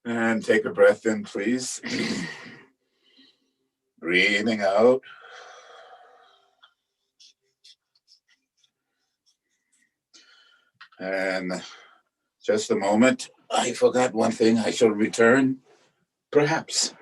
And take a breath in, please. Breathing out. And just a moment. I forgot one thing. I shall return, perhaps.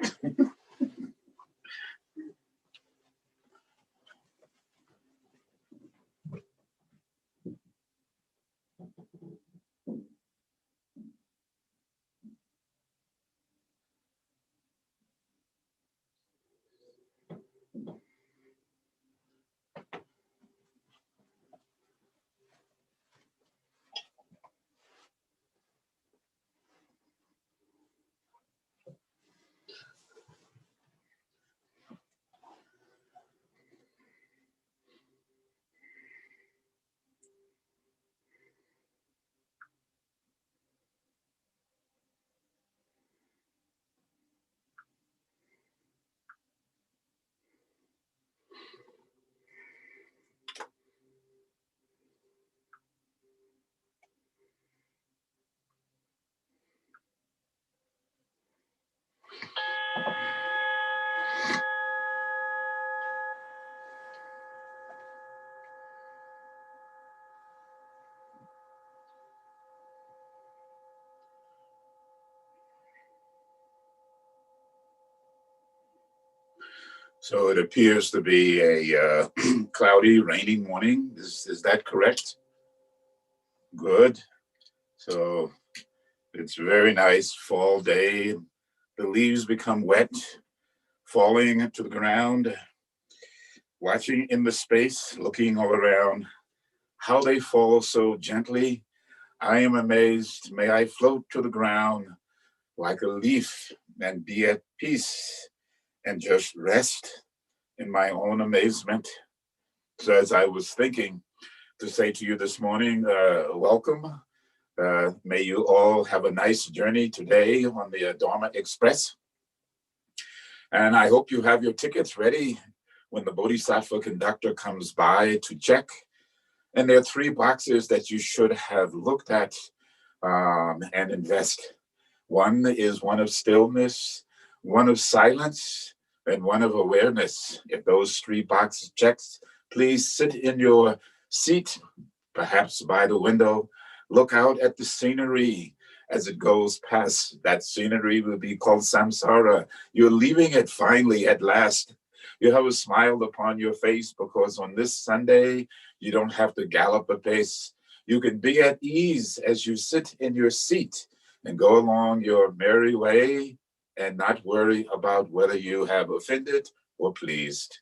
So it appears to be a cloudy, rainy morning. Is that correct? Good. So it's a very nice fall day. The leaves become wet, falling to the ground, watching in the space, looking all around, how they fall so gently. I am amazed. May I float to the ground like a leaf and be at peace and just rest in my own amazement. So as I was thinking to say to you this morning, welcome. May you all have a nice journey today on the Dharma Express. And I hope you have your tickets ready when the Bodhisattva conductor comes by to check. And there are 3 boxes that you should have looked at and invest. One is one of stillness, one of silence, and one of awareness. If those 3 boxes checked, please sit in your seat, perhaps by the window, look out at the scenery as it goes past. That scenery will be called samsara. You're leaving it finally at last. You have a smile upon your face because on this Sunday, you don't have to gallop a pace. You can be at ease as you sit in your seat and go along your merry way and not worry about whether you have offended or pleased.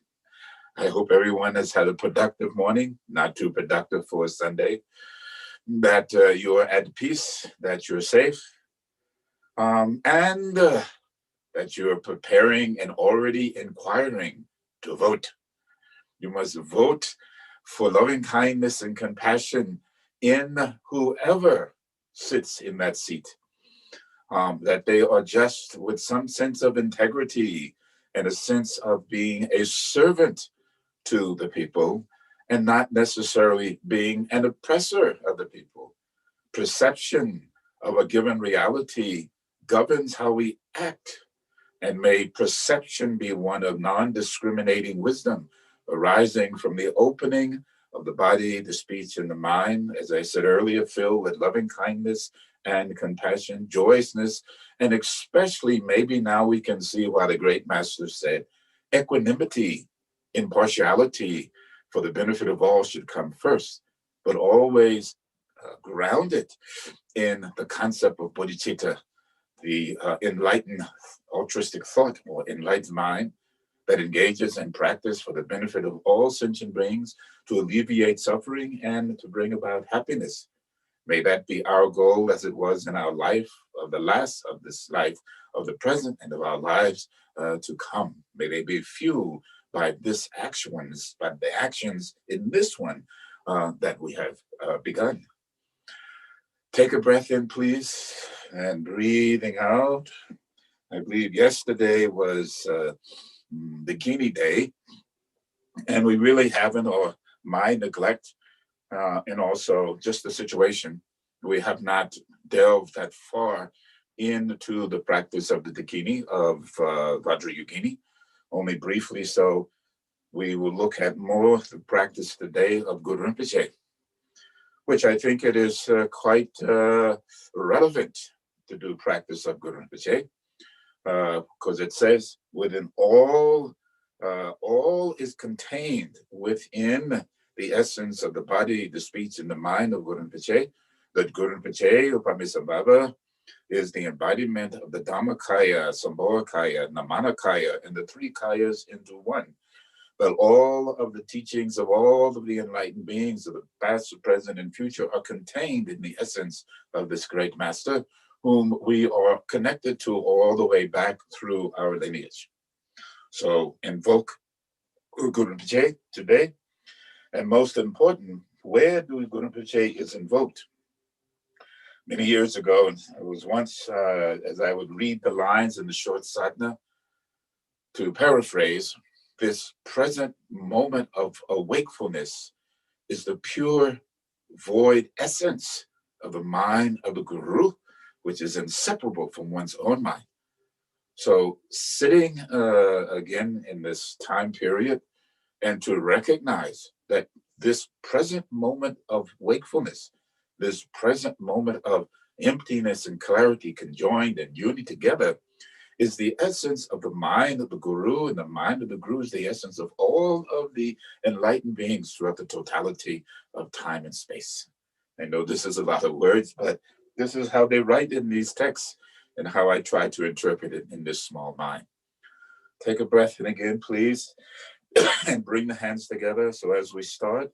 I hope everyone has had a productive morning, not too productive for a Sunday, that you are at peace, that you're safe, and that you are preparing and already inquiring to vote. You must vote for loving kindness and compassion in whoever sits in that seat. That they are just with some sense of integrity and a sense of being a servant to the people and not necessarily being an oppressor of the people. Perception of a given reality governs how we act, and may perception be one of non-discriminating wisdom arising from the opening of the body, the speech, and the mind, as I said earlier, filled with loving kindness and compassion, joyousness, and especially maybe now we can see why the great master said equanimity, impartiality for the benefit of all should come first, but always grounded in the concept of bodhicitta, the enlightened altruistic thought or enlightened mind that engages in practice for the benefit of all sentient beings to alleviate suffering and to bring about happiness. May that be our goal as it was in our life of the last of this life, of the present, and of our lives to come. May they be fueled by this actions, by the actions in this one that we have begun. Take a breath in, please, and breathing out. I believe yesterday was Bikini Day, and we really haven't, or my neglect, and also just the situation, we have not delved that far into the practice of the Dakini of Vajrayogini, only briefly. So we will look at more the practice today of Guru Rinpoche, which I think it is quite relevant to do practice of Guru Rinpoche, because it says within all is contained within the essence of the body, the speech, and the mind of Guru Rinpoche. That Guru Rinpoche, Upamisambhava, is the embodiment of the Dhammakaya, Sambhogakaya, Namanakaya, and the three kayas into one. But all of the teachings of all of the enlightened beings of the past, present, and future are contained in the essence of this great master, whom we are connected to all the way back through our lineage. So invoke Guru Rinpoche today. And most important, where do Guru Rinpoche is invoked? Many years ago, I was once, as I would read the lines in the short sadhana, to paraphrase, this present moment of awakefulness is the pure void essence of the mind of the Guru, which is inseparable from one's own mind. So sitting again in this time period and to recognize that this present moment of wakefulness, this present moment of emptiness and clarity conjoined and unity together is the essence of the mind of the Guru, and the mind of the Guru is the essence of all of the enlightened beings throughout the totality of time and space. I know this is a lot of words, but this is how they write in these texts and how I try to interpret it in this small mind. Take a breath in again, please, and bring the hands together. So as we start,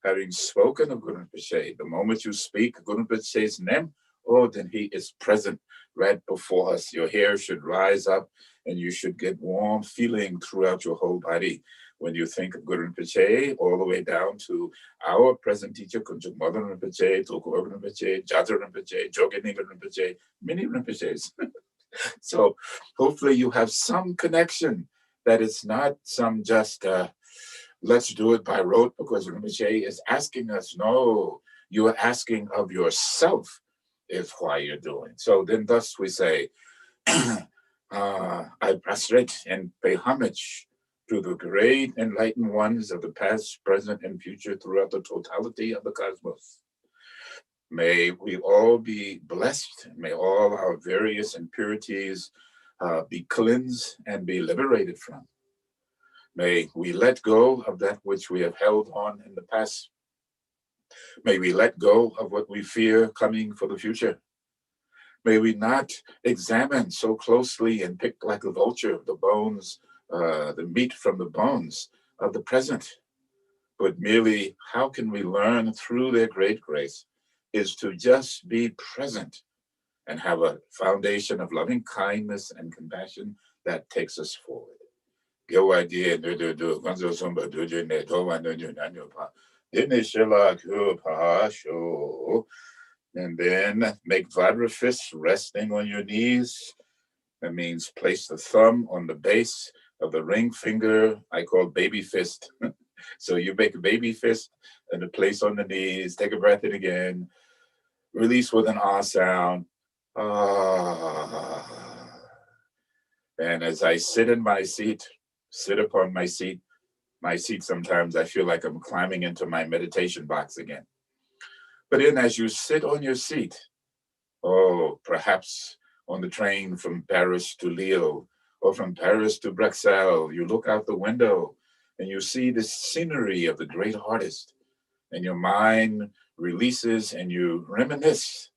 having spoken of Guru Rinpoche, the moment you speak Guru Rinpoche's name, oh, then he is present right before us. Your hair should rise up and you should get warm feeling throughout your whole body when you think of Guru Rinpoche, all the way down to our present teacher, Kunjuk Mother Rinpoche, Tulku Urgyen Rinpoche, Jata Rinpoche, Joganinga Rinpoche, many Rinpoches. So hopefully you have some connection, that it's not some just let's do it by rote because Rinpoche is asking us. No, you are asking of yourself is why you're doing. So then thus we say, I prostrate and pay homage to the great enlightened ones of the past, present, and future throughout the totality of the cosmos. May we all be blessed. May all our various impurities be cleansed and be liberated from. May we let go of that which we have held on in the past. May we let go of what we fear coming for the future. May we not examine so closely and pick like a vulture the bones, the meat from the bones of the present, but merely how can we learn through their great grace is to just be present and have a foundation of loving kindness and compassion that takes us forward. Go idea do Gonzo Sumba do ne to do nanyo pa. Didn't shilla ku pa show. And then make Vajra fists resting on your knees. That means place the thumb on the base of the ring finger. I call baby fist. So you make a baby fist and a place on the knees. Take a breath in again. Release with an ah sound. Ah. And as I sit in my seat, sit upon my seat sometimes I feel like I'm climbing into my meditation box again. But then as you sit on your seat, oh, perhaps on the train from Paris to Lille or from Paris to Bruxelles, you look out the window and you see the scenery of the great artist and your mind releases and you reminisce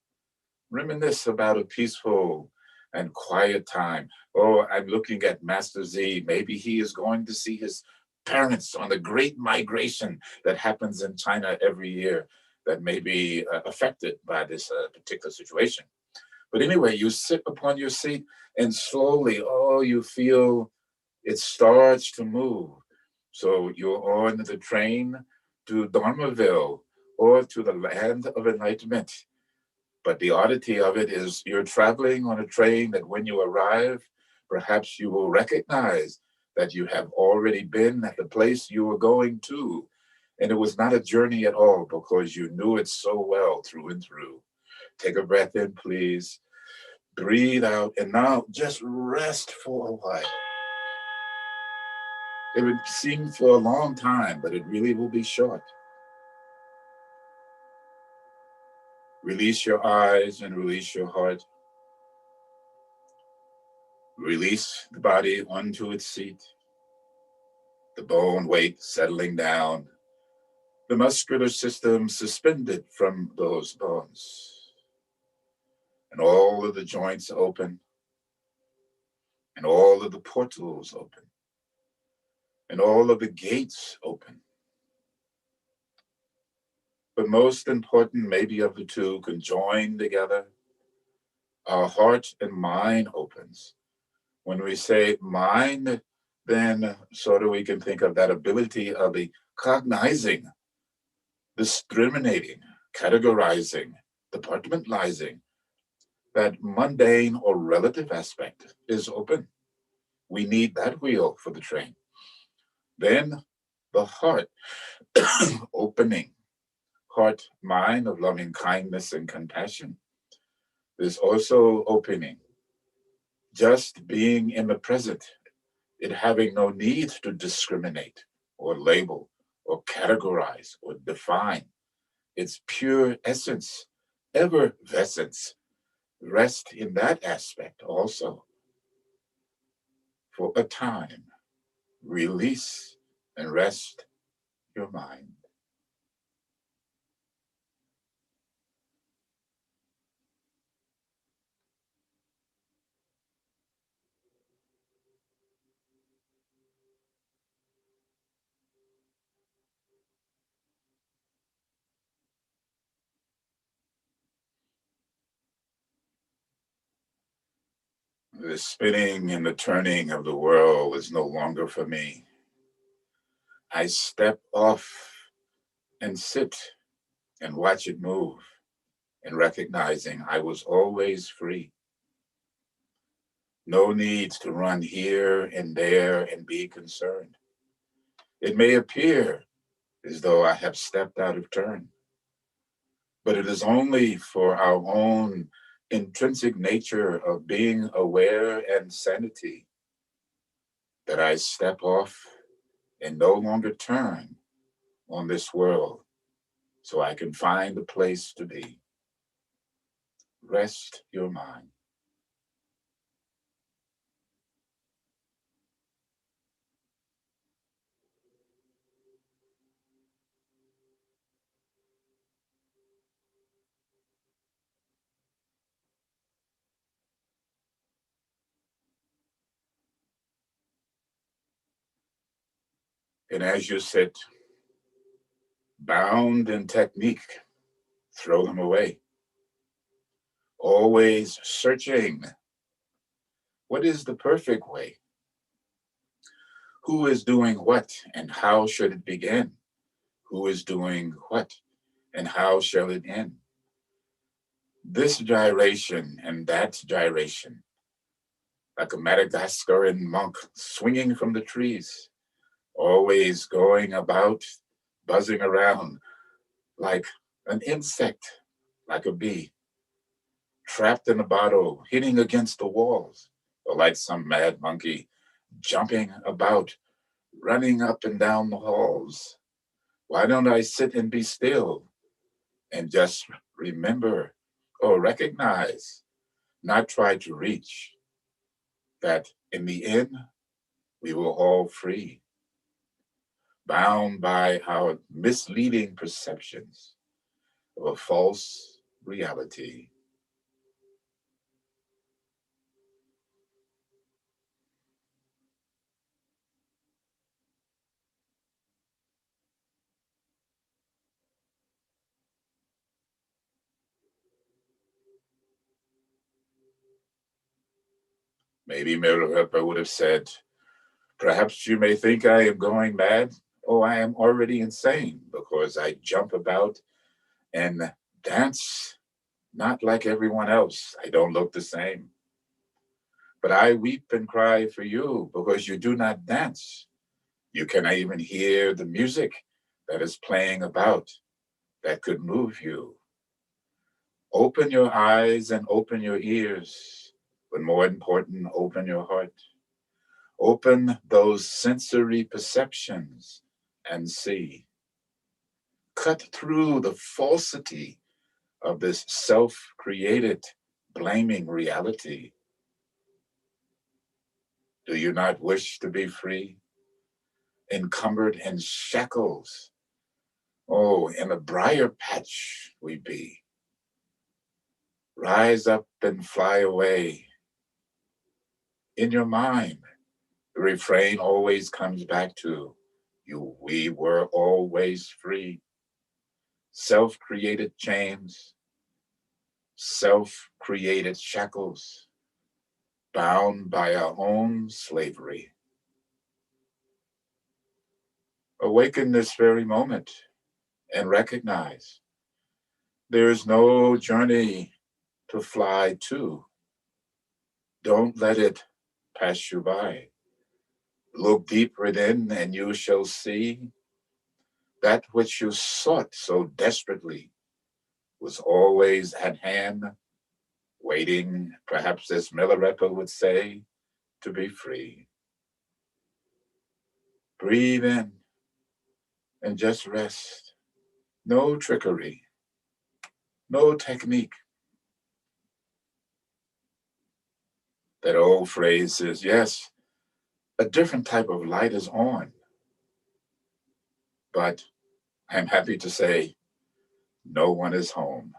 about a peaceful and quiet time. Oh, I'm looking at Master Z. Maybe he is going to see his parents on the great migration that happens in China every year that may be affected by this particular situation. But anyway, you sit upon your seat and slowly, oh, you feel it starts to move. So you're on the train to Dharmaville or to the land of enlightenment. But the oddity of it is you're traveling on a train that when you arrive, perhaps you will recognize that you have already been at the place you were going to. And it was not a journey at all because you knew it so well through and through. Take a breath in, please. Breathe out, and now just rest for a while. It would seem for a long time, but it really will be short. Release your eyes and release your heart. Release the body onto its seat, the bone weight settling down, the muscular system suspended from those bones, and all of the joints open, and all of the portals open, and all of the gates open. But most important, maybe of the two can join together. Our heart and mind opens. When we say mind, then sort of we can think of that ability of the cognizing, discriminating, categorizing, departmentalizing. That mundane or relative aspect is open. We need that wheel for the train. Then the heart opening, heart, mind of loving kindness and compassion is also opening. Just being in the present, it having no need to discriminate or label or categorize or define. Its pure essence, effervescence, rest in that aspect also. For a time, release and rest your mind. The spinning and the turning of the world is no longer for me. I step off and sit and watch it move, and recognizing I was always free. No need to run here and there and be concerned. It may appear as though I have stepped out of turn, but it is only for our own intrinsic nature of being aware and sanity that I step off and no longer turn on this world so I can find a place to be. Rest your mind. And as you sit, bound in technique, throw them away. Always searching. What is the perfect way? Who is doing what and how should it begin? Who is doing what and how shall it end? This gyration and that gyration, like a Madagascaran monk swinging from the trees, always going about, buzzing around like an insect, like a bee, trapped in a bottle, hitting against the walls, or like some mad monkey jumping about, running up and down the halls. Why don't I sit and be still and just remember or recognize, not try to reach, that in the end, we were all free, bound by our misleading perceptions of a false reality. Maybe Milarepa would have said, perhaps you may think I am going mad. Oh, I am already insane because I jump about and dance not like everyone else. I don't look the same. But I weep and cry for you because you do not dance. You cannot even hear the music that is playing about that could move you. Open your eyes and open your ears But more important, open your heart. Open those sensory perceptions and see. Cut through the falsity of this self-created, blaming reality. Do you not wish to be free? Encumbered in shackles. Oh, in a briar patch we be. Rise up and fly away. In your mind, the refrain always comes back to you. We were always free. Self-created chains, self-created shackles, bound by our own slavery. Awaken this very moment and recognize there is no journey to fly to. Don't let it pass you by. Look deep within and you shall see that which you sought so desperately was always at hand, waiting, perhaps as Milarepa would say, to be free. Breathe in and just rest. No trickery, no technique. That old phrase is, yes, a different type of light is on. But I'm happy to say, no one is home.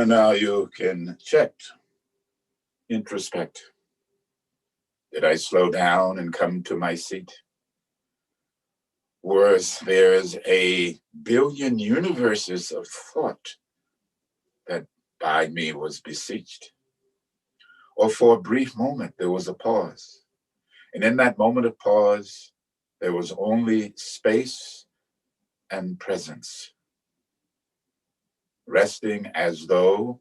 Now you can check, introspect. Did I slow down and come to my seat? Whereas there's a billion universes of thought that by me was beseeched. Or for a brief moment, there was a pause. And in that moment of pause, there was only space and presence, resting as though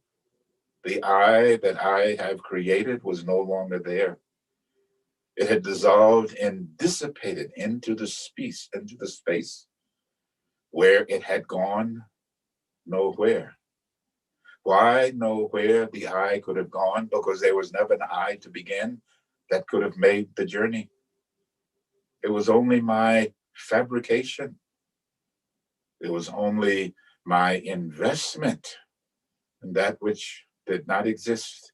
the I that I have created was no longer there. It had dissolved and dissipated into the space where it had gone nowhere. Why nowhere the I could have gone? Because there was never an I to begin that could have made the journey. It was only my fabrication. It was only my investment in that which did not exist,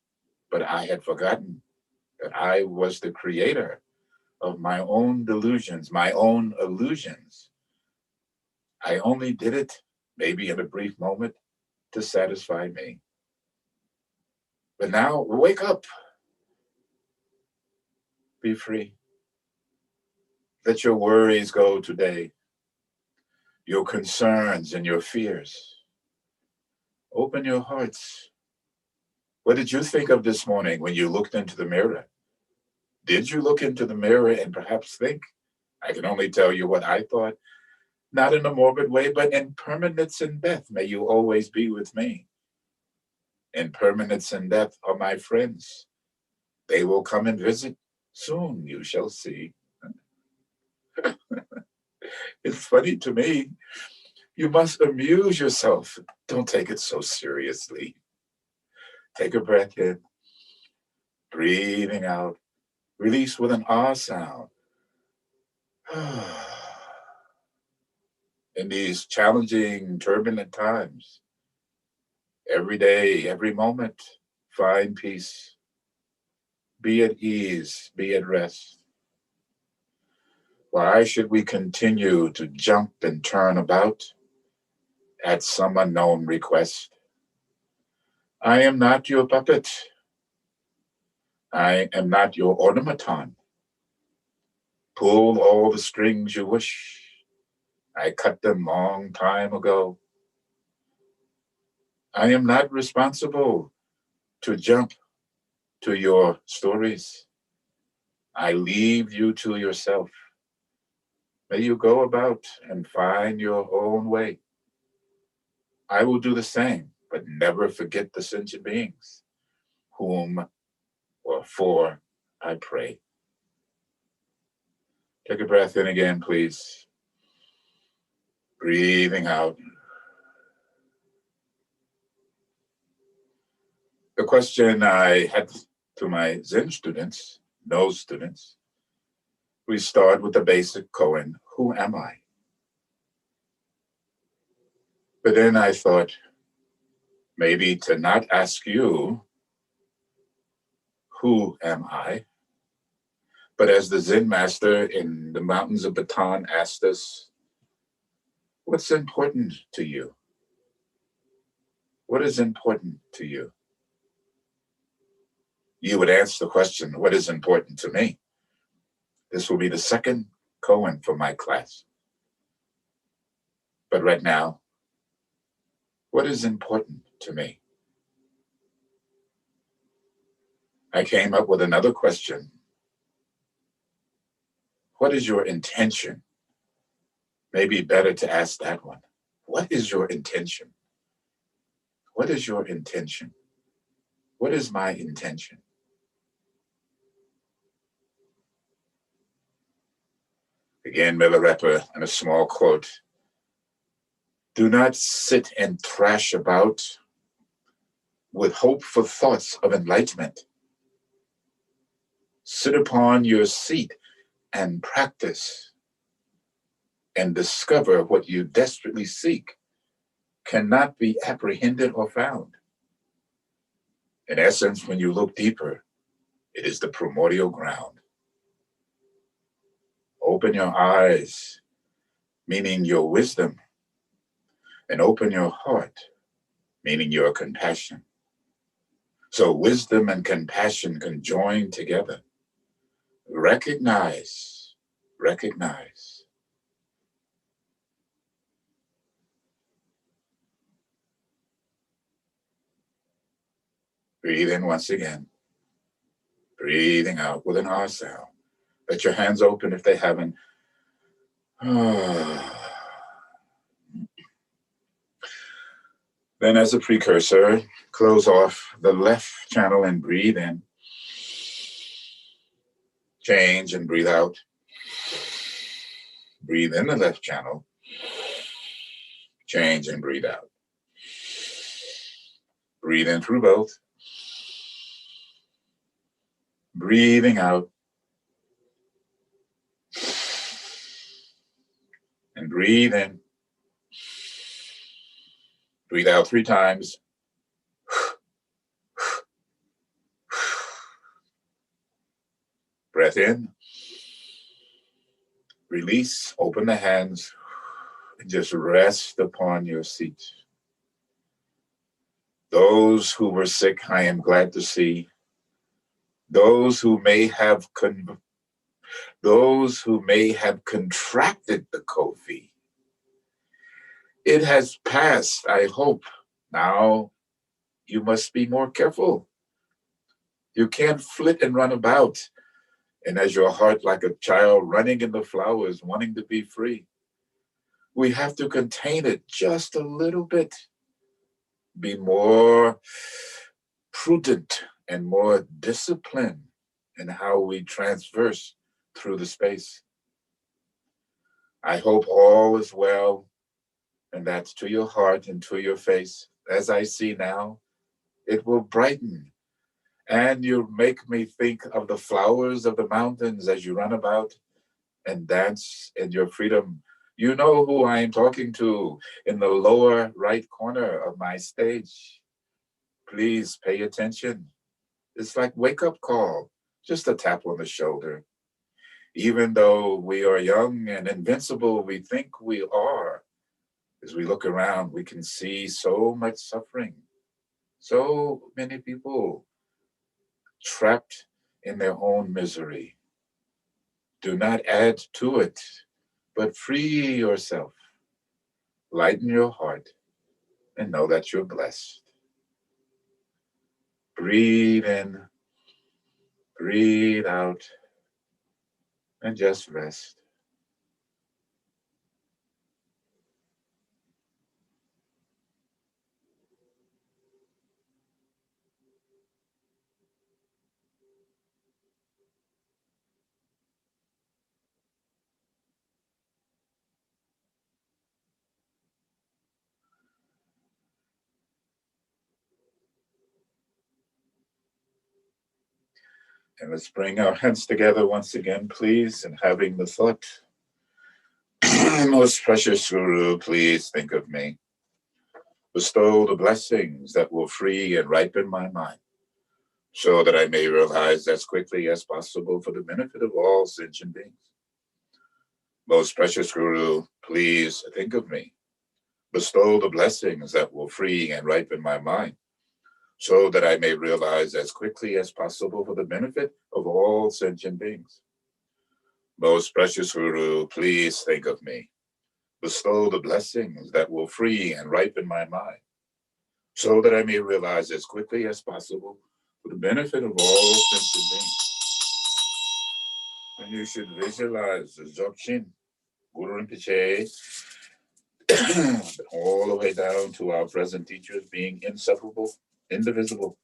but I had forgotten that I was the creator of my own delusions, my own illusions. I only did it, maybe in a brief moment, to satisfy me. But now, wake up. Be free. Let your worries go today, your concerns and your fears. Open your hearts. What did you think of this morning when you looked into the mirror? Did you look into the mirror and perhaps think? I can only tell you what I thought, not in a morbid way, but in permanence and death, may you always be with me. In permanence and death are my friends. They will come and visit. Soon you shall see. It's funny to me. You must amuse yourself. Don't take it so seriously. Take a breath in, breathing out. Release with an R sound. In these challenging, turbulent times, every day, every moment, find peace. Be at ease, be at rest. Why should we continue to jump and turn about at some unknown request? I am not your puppet. I am not your automaton. Pull all the strings you wish. I cut them long time ago. I am not responsible to jump to your stories. I leave you to yourself. May you go about and find your own way. I will do the same, but never forget the sentient beings whom or for I pray. Take a breath in again, please. Breathing out. The question I had to my Zen students, no students, we start with the basic koan, who am I? But then I thought, maybe to not ask you, who am I? But as the Zen master in the mountains of Bhutan asked us, what's important to you? What is important to you? You would answer the question, what is important to me? This will be the second koan for my class. But right now, what is important to me? I came up with another question. What is your intention? Maybe better to ask that one. What is your intention? What is your intention? What is my intention? Again, Milarepa, and a small quote. Do not sit and thrash about with hopeful thoughts of enlightenment. Sit upon your seat and practice and discover what you desperately seek cannot be apprehended or found. In essence, when you look deeper, it is the primordial ground. Open your eyes, meaning your wisdom, and open your heart, meaning your compassion. So wisdom and compassion can join together. Recognize. Breathe in once again. Breathing out with an R sound. Let your hands open if they haven't. Then as a precursor, close off the left channel and breathe in. Change and breathe out. Breathe in the left channel. Change and breathe out. Breathe in through both. Breathing out. And breathe in. Breathe out 3 times. Breath in. Release. Open the hands. And just rest upon your seat. Those who were sick, I am glad to see. Those who may have contracted the COVID. It has passed, I hope. Now you must be more careful. You can't flit and run about, and as your heart like a child running in the flowers, wanting to be free. We have to contain it just a little bit. Be more prudent and more disciplined in how we transverse through the space. I hope all is well, and that's to your heart and to your face. As I see now, it will brighten. And you make me think of the flowers of the mountains as you run about and dance in your freedom. You know who I am talking to in the lower right corner of my stage. Please pay attention. It's like wake-up call, just a tap on the shoulder. Even though we are young and invincible, we think we are. As we look around, we can see so much suffering. So many people trapped in their own misery. Do not add to it, but free yourself. Lighten your heart and know that you're blessed. Breathe in, breathe out. and just rest. And let's bring our hands together once again, please, and having the thought, most precious Guru, please think of me. Bestow the blessings that will free and ripen my mind, so that I may realize as quickly as possible for the benefit of all sentient beings. Most precious Guru, please think of me. Bestow the blessings that will free and ripen my mind, so that I may realize as quickly as possible for the benefit of all sentient beings. Most precious Guru, please think of me. Bestow the blessings that will free and ripen my mind, so that I may realize as quickly as possible for the benefit of all sentient beings. And you should visualize the Dzogchen, Guru Rinpoche, all the way down to our present teachers being inseparable, indivisible.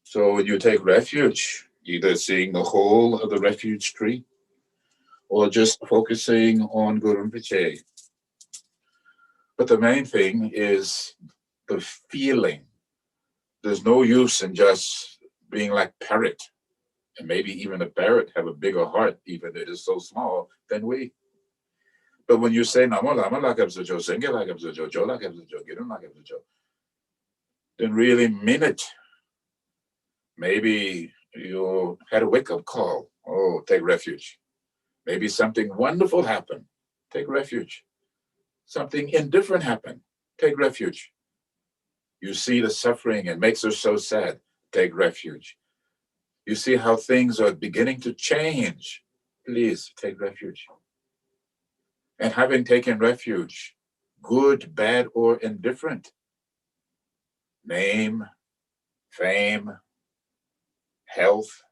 So when you take refuge, either seeing the whole of the refuge tree or just focusing on Guru Rinpoche. But the main thing is the feeling. There's no use in just being like parrot, and maybe even a parrot have a bigger heart, even though it is so small, than we. But when you say Namo Lama Lakab Sujo, Senge Lakab Sujo, Jo Lakab Sujo, Girun Lakab Sujo, then really mean it. Maybe you had a wake-up call. Oh, take refuge. Maybe something wonderful happened. Take refuge. Something indifferent happened. Take refuge. You see the suffering and makes us so sad. Take refuge. You see how things are beginning to change. Please take refuge. And having taken refuge, good, bad, or indifferent, name, fame, health,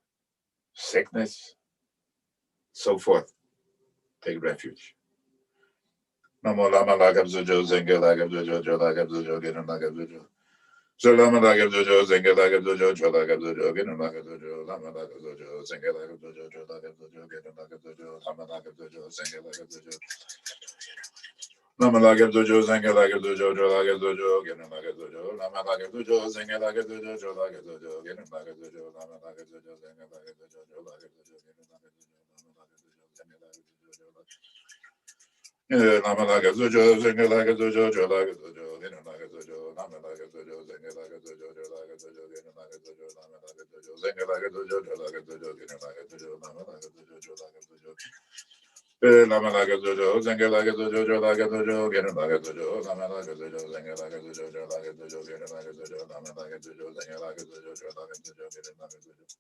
sickness, so forth, take refuge. Namo Lama Lakab Sujo, Zenge Lakab Sujo, Jo Lakab Sujo, Gidon Lakab Sujo. Lama Lakab Sujo, Zenge Lakab Sujo, Jo Lakab Sujo, Gidon Lakab Sujo, Lama Lakab Sujo, Zenge Lakab Sujo, Jo Lakab Sujo, Gidon Lakab Sujo, Lama Lakab Sujo, Zenge Lakab Sujo. Lama Lakab Sujo, Zenge Lakab Sujo, Jo Lakab Sujo, Gidon Lakab Sujo, Lama Lakab Sujo, Zenge Lakab Sujo, Jo Lakab Sujo, Gidon Lakab Sujo, Lama Lakab Sujo, Zenge Lakab Sujo, Jo Lakab Sujo, Gidon Lakab Sujo, Lama Lakab Sujo, Zenge Lakab Sujo, Jo Lakab Sujo. Lama Lakab Sujo, Zenge Lakab Sujo, Jo Lakab Sujo, Gidon Lakab Sujo, Lama Lakab Sujo, Zenge Lakab Sujo, Jo Lakab Sujo, Gidon Lakab Sujo, Lama Lakab Sujo, Zenge Lakab Sujo, Jo Lakab Sujo, Gidon Lakab Sujo, Lama Lakab Sujo, Jo Lakab Sujo. Lama Lakab Sujo, Zenge Lakab Sujo, Jo Lakab Sujo, Gidon Lakab Sujo, Lama Lakab Sujo, Zenge Lakab Sujo, Jo Lakab Sujo, Gidon Lakab Sujo, Lama Lakab Sujo, Zenge Lakab Sujo, Jo Lakab Sujo, Gidon Lakab Sujo.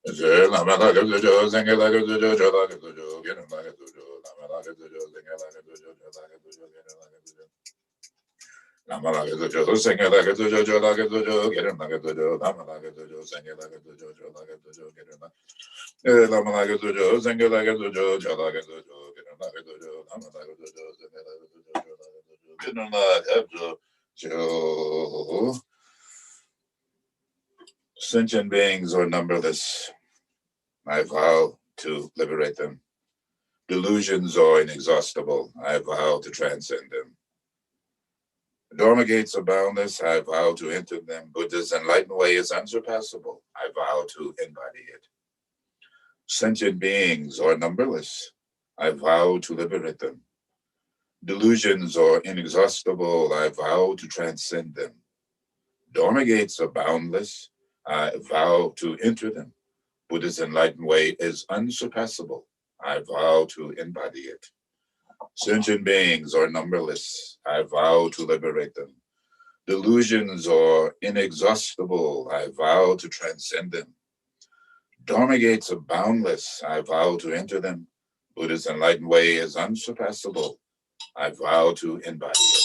Lama Lakab Sujo, Zenge Lakab Sujo, Jo Lakab Sujo, Gidon Lakab Sujo, Lama Lakab Sujo, Zenge Lakab Sujo, Jo Lakab Sujo, Gidon Lakab Sujo. Lama Lakab Sujo, Zenge Lakab Sujo, Jo Lakab Sujo, Gidon Lakab Sujo, Lama Lakab Sujo, Zenge Lakab Sujo, Jo Lakab Sujo, Gidon Lakab Sujo. Lama Lakab Sujo, Zenge Lakab Sujo, Jo Lakab Sujo, Gidon Lakab Sujo, Lama Lakab Sujo, Zenge Lakab Sujo, Jo Lakab Sujo, Gidon Lakab Sujo. Sentient beings are numberless. I vow to liberate them. Delusions are inexhaustible. I vow to transcend them. Dharma gates are boundless. I vow to enter them. Buddha's enlightened way is unsurpassable. I vow to embody it. Sentient beings are numberless. I vow to liberate them. Delusions are inexhaustible. I vow to transcend them. Dharma gates are boundless. I vow to enter them. Buddha's enlightened way is unsurpassable. I vow to embody it. Sentient beings are numberless. I vow to liberate them. Delusions are inexhaustible. I vow to transcend them. Dharma gates are boundless. I vow to enter them. Buddha's enlightened way is unsurpassable. I vow to embody it.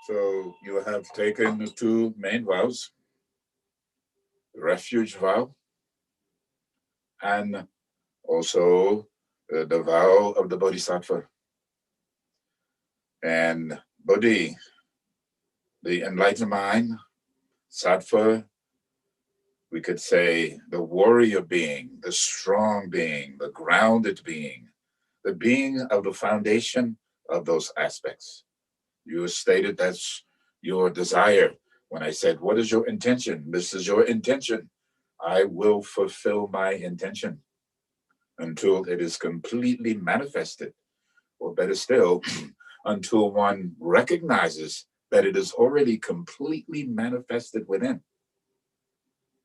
So you have taken the two main vows. refuge vow, and also the vow of the Bodhisattva. And Bodhi, the enlightened mind, Sattva, we could say the warrior being, the strong being, the grounded being, the being of the foundation of those aspects. You stated that's your desire. When I said, what is your intention? This is your intention. I will fulfill my intention until it is completely manifested, or better still, until one recognizes that it is already completely manifested within.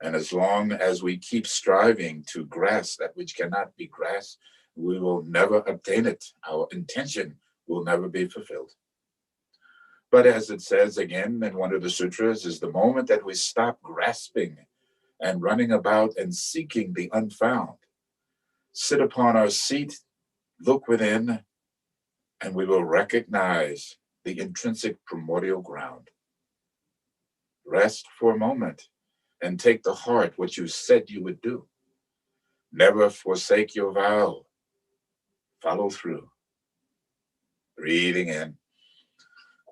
And as long as we keep striving to grasp that which cannot be grasped, we will never obtain it. Our intention will never be fulfilled. But as it says again in one of the sutras, is the moment that we stop grasping and running about and seeking the unfound, sit upon our seat, look within, and we will recognize the intrinsic primordial ground. Rest for a moment and take to heart what you said you would do. Never forsake your vow. Follow through. Breathing in,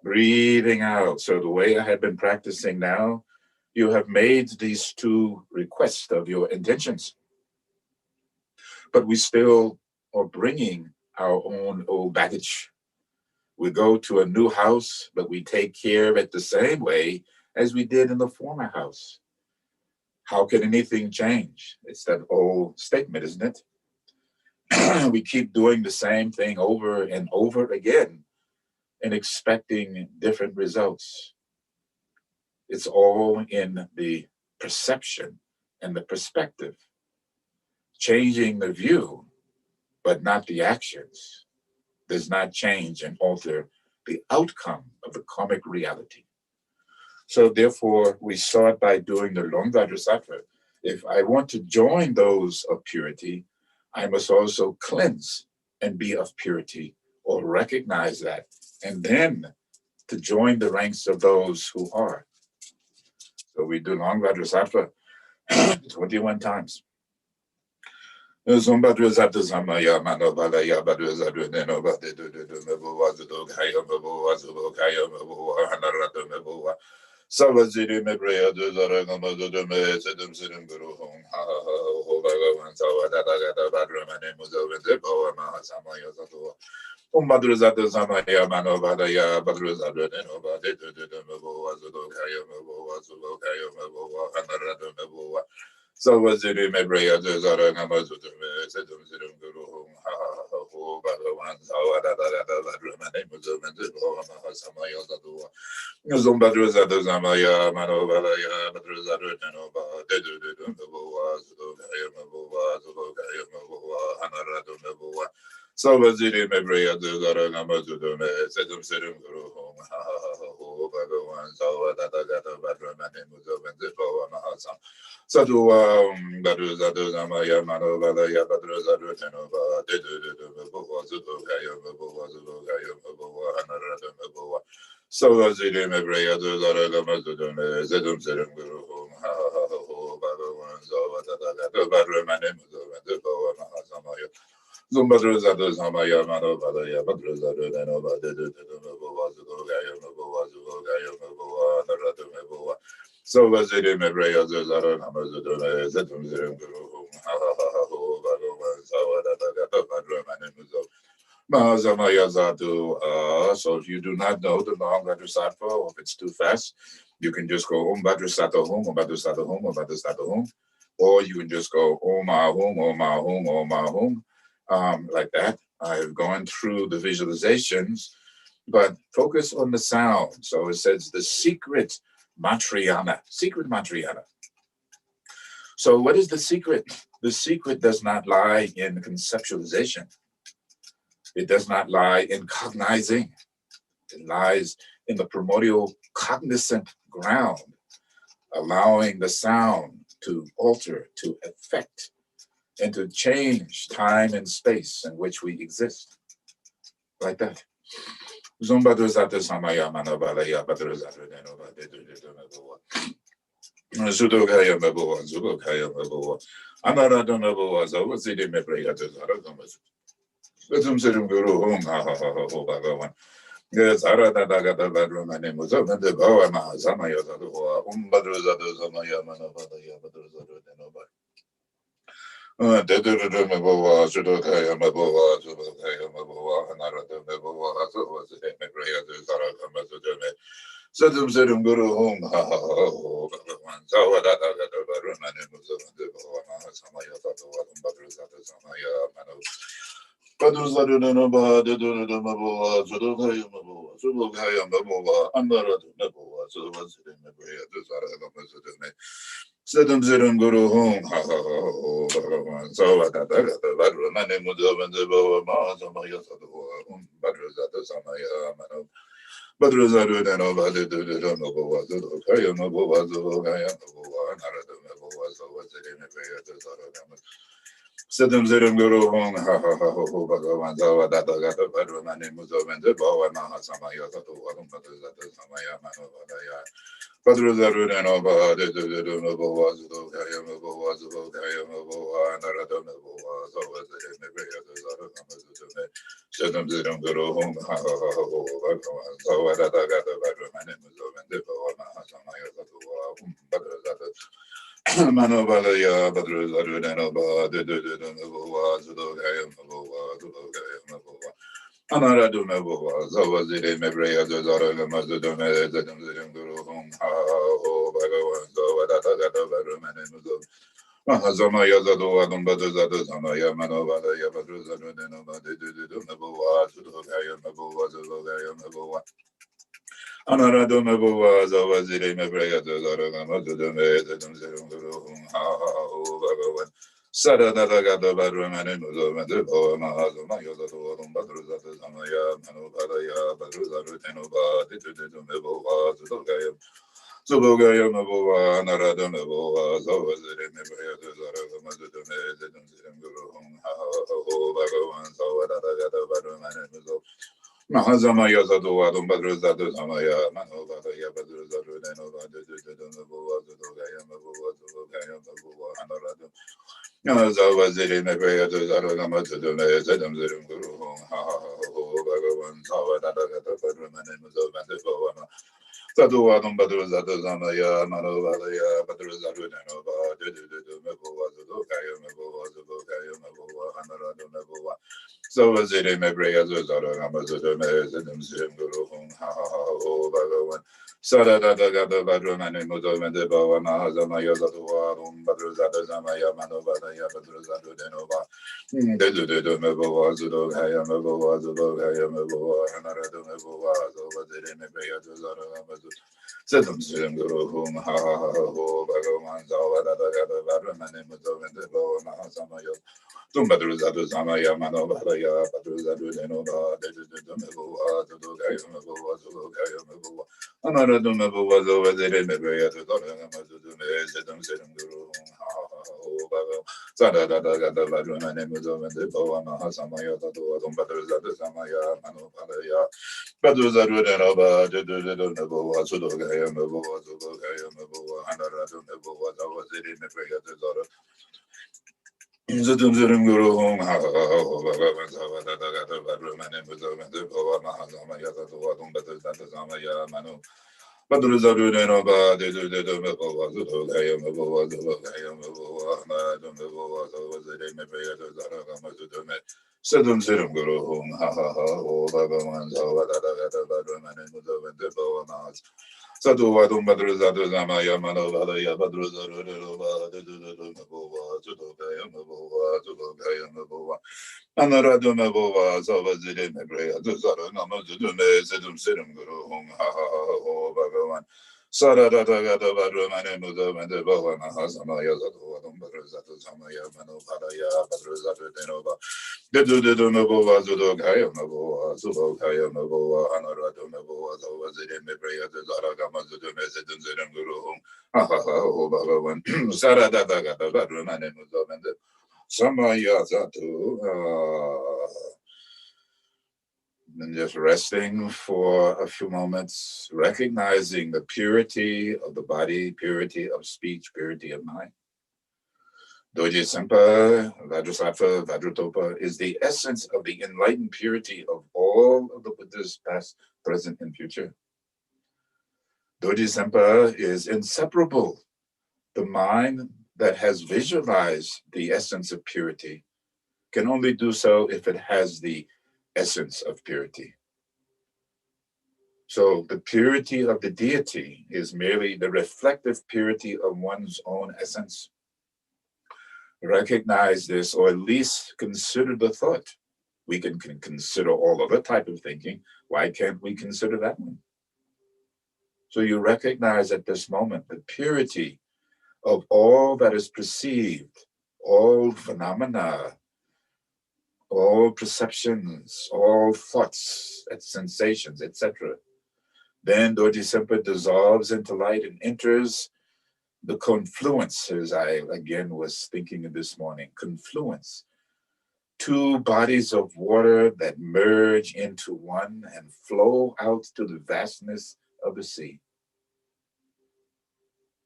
breathing out. So the way I have been practicing now, you have made these two requests of your intentions, but we still are bringing our own old baggage. We go to a new house, but we take care of it the same way as we did in the former house. How can anything change? It's that old statement, isn't it? We keep doing the same thing over and over again and expecting different results. It's all in the perception and the perspective. Changing the view, but not the actions, does not change and alter the outcome of the karmic reality. So therefore, we start by doing the Longvajrasattva. If I want to join those of purity, I must also cleanse and be of purity, or recognize that, and then to join the ranks of those who are. So we do Longvajrasattva 21 times. Zombadrazata Zamaya Manobalaya Badrazadu Nenova de Mebuazu Kaya Mebuazu Kaya Mebu Hanarata Mebua. Savaziri Mebrea de Zarangamazu de Mesedum Sidim Guru Home, Hova Sawadata Badramane Muzo and Zepo Mahasamaya Zatua. Madrazata Zamaya Manobadaya Badrazadu Nenova de Mebuazu Kaya Mebuazu Kaya Mebu Hanarata Mebua. So was it in Mebrea de Zarangamazu de Mesedum Sidim Guru Home, Ho Badawan Sawadata Badramane Muzo and Zepo Mahasamaya Zatua. Zombadrazada Zamaya Manovalaya Badrazadu Nenova Dedu Mebua Zubokaya Mebua Zubokaya Mebua Hanaradu Mebua. So was it in Mebrea de Zarangamazu de Sedum Sedum Guru Home, Ho Badawan Sawadata Badramane Muzo and Zepo Mahasam. Sadu Badrazadu Zamaya Manovalaya Badrazadu Nenova Dedu Mebua Zubokaya Mebua Zubokaya Mebua Hanaradu Mebua. So as it in Mebrea de Zarangamazu de Sedum Sedum Guru Home, Ho Badawan Sawadata Badramane Muzo and Zepo Mahasamaya. Zumbadrazada Zamaya Manovalaya Badrazadu Nenova Dedu Mebua Zubokaya Mebua Zubokaya Mebua Hanaradu Mebua. So was it in Mebrea de Zarangamazu de Sedum Sedum Guru Home, Ho Badawan Sawadata Badramane Muzo. So if you do not know the Longvajrasattva, or if it's too fast, you can just go Om Vajrasattva Hum, Om Vajrasattva Hum, Om Vajrasattva Hum, or you can just go Om Ahum, Om Ahum, Om Ahum, like that. I've gone through the visualizations, but focus on the sound. So it says the secret Matriyana, secret Matriyana. So what is the secret? The secret does not lie in conceptualization. It does not lie in cognizing. It lies in the primordial cognizant ground, allowing the sound to alter, to affect, and to change time and space in which we exist. Like that. Sudokaya Maboa, Zubokaya Maboa, Anarada Maboa, Zawazidi Mebrega to Zaragamas. Betum Serum Guru Home, ha ha ha ha, Bagawan. Yes, Arada Dagata Badrum, my name was up and the Bawa Samaya, Badruza, Zamaya, Manavada, Badruza, and nobody. Dedurumabova, Sudokaya Maboa, Zubokaya Maboa, Anarada Maboa, so was the Mebrega to Zaragamas. Sadum Sedum Guru Home, ha ha ha, Zawadata, Baruman, and Muzama, Samaya, Badruza, Samaya, Mano. Paduzadunaba, Dedurumabova, Sudokaya Maboa, Subokaya Maboa, Andaradu Naboa, so was it in the way of the Zaragamas. Sedum Sedum Guru Home, ha ha ha, Zawadata, Baruman, and Muzama, the Boa, Samaya, Badruza, Samaya, Mano. Badruzaru and Obadi do the Nobova, Kaya Nobova, Kaya Nobova, Narada Nobova, so was it in a way of the Zaragama. Sedum Zerum Guru Hong, ha ha ha, Bhagavan, Zawa, Data Gata, Badruman, and Muzov, and the Bawa, Naha Samaya, Badruza, Samaya, Manovadaya. Badruzaru and Obadi do the Nobova, Kaya Nobova, Kaya Nobova, Narada Nobova, so was it in a way of the Zaragama. Sedum Zerum Guru Hong, ha ha ha, Bhagavan, Zawa, Data Gata, Badruman, and Muzov, and the Bawa, Naha Samaya, Badruza. Manobalaya, Badruzaru, Nanoba, Dudududunaboa, Zudogaya, Maboa, Zudogaya, Maboa. Anaradu Maboa, Zawazire, Mebrea, Zara, Mazudume, Zadam, Guru, Hum, Ha, Ho, Bhagavan, Zawada, Baruman, and Muzo. Mahazamaya, Zadu, Adam, Baduzadu, Zamaya, Manobalaya, Badruzaru, Nanoba, Dududunaboa, Zudogaya, Maboa, Zudogaya, Maboa. Anarado Maboa, Zawazire, Mebrega, Zara, Mazudume, Zadam, Guru, Hum, Ha, Ho, Bhagavan. Sada Gada Badruman and Muzo, Mahazama, Yozadu, Badruzatu, Zamaya, Manobadaya, Badruzaru, Tenoba, Ditudumevoa, Zudogaya. Zubogaya Maboa, Narada Maboa, Zawazire, Mebrea, Zara, Mazudume, Zadam, Guru, Hum, Ha, Ho, Bhagavan, Zawada Gada Badruman and Muzo. Mahazama Yazadu, Adam Badruzadu, Zamaya, Manobadaya, Badruzaru, Nenova, Dududumevoa, Zudogaya, Maboa, Zubogaya, Maboa, Anaradu. Zawaziri Mebrea to Zaragama to the Zedam Zirum Guru Hong, Ha Ha Ho, Bhagavan, Sawadata, Padruman, and Muzovan, Saduadum Badruzatu Zamaya, Manovadaya, Badruzaru, Nenova, Dudu Mebua, Zudokaya, Mebua, Zudokaya, Mebua, Anaradu Mebua. Zawaziri Mebrea to Zaragama to the Zedam Zirum Guru Hong, Ha Ha Ho, Bhagavan. Sada Gada Badruman and Muzovan de Bawa Mahazamaya Zatuadum Badruzata Zamaya Manovadaya Badruzatu Denova. Dedu Meboa Zudo Haya Meboa Zudo Haya Meboa Anaradu Meboa Zovadere Mebea Zara Sedum Sim Guru Hum Ha Ha Ho Bhagavan Zavada Gada Badruman and Muzovan de Bawa Mahazamaya. Tumbadruzatu Zamaya Manovadaya Badruzatu Denova Dedu Meboa Zudo Haya Meboa Zudo Haya Meboa. Another was over the Mebrea to the Sedum Sedum Guru, Sada Gada Badruna Nemus of the Boana Hasamaya, Badruza Samaya, Manopalaya, Badruza Rudanova, the Neboa, Sudogaya, Meboa, Zubogaya, Meboa, Anaradu Meboa, was it in the Mebrea to Zara. Sedum Sedum Guru, Zavada Badruna Nemus of the Boana Hasamaya, Badruza Manu. Badruzaru Nova, the Meboa, Zugaya, Meboa, Zugaya, Meboa, Meboa, was the Mebrea to Zaragama. Sedum Sedum Guru, Ha Ha Ha, O Bhagavan, Zavada Badruman and Muzavan, the Boanas. Sadu Vadum Badruzadu Zamaya Manova, Badruzaru Nova, the Meboa, Zugaya, Meboa, Zugaya, Meboa. Anaradu Meboa, Zavazid Mebrea, the Zaragama, the Sedum Sedum Guru, Ha Ha Ha, Bhagavan. Sada Gada Badruman and Mudam and the Bhavana Hasamaya Zatu, Badruzatu Samaya, Manopadaya, Badruzatu Denova. The Dudu Meboa, Zudogaya Meboa, Zubokaya Meboa, Anaradu Meboa, Zavazid Mebrea, the Zaragama, the Sedum Sedum Guru, Ha Ha Ha, Bhagavan. Sada Gada Badruman and Mudam and the Samaya Zatu. And just resting for a few moments, recognizing the purity of the body, purity of speech, purity of mind. Dorje Sempa, Vajrasattva, Vajratopa is the essence of the enlightened purity of all of the Buddhas past, present, and future. Dorje Sempa is inseparable. The mind that has visualized the essence of purity can only do so if it has the essence of purity. So the purity of the deity is merely the reflective purity of one's own essence. Recognize this, or at least consider the thought. We can consider all other type of thinking. Why can't we consider that one? So you recognize at this moment the purity of all that is perceived, all phenomena, all perceptions, all thoughts, sensations, etc. Then Dorje Sempa dissolves into light and enters the confluence, as I again was thinking this morning, confluence. Two bodies of water that merge into one and flow out to the vastness of the sea.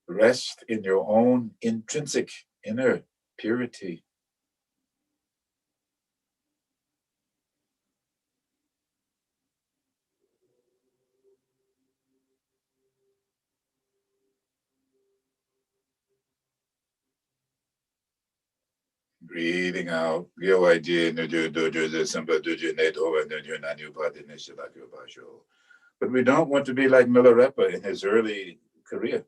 Rest in your own intrinsic inner purity. Breathing out. But we don't want to be like Milarepa in his early career.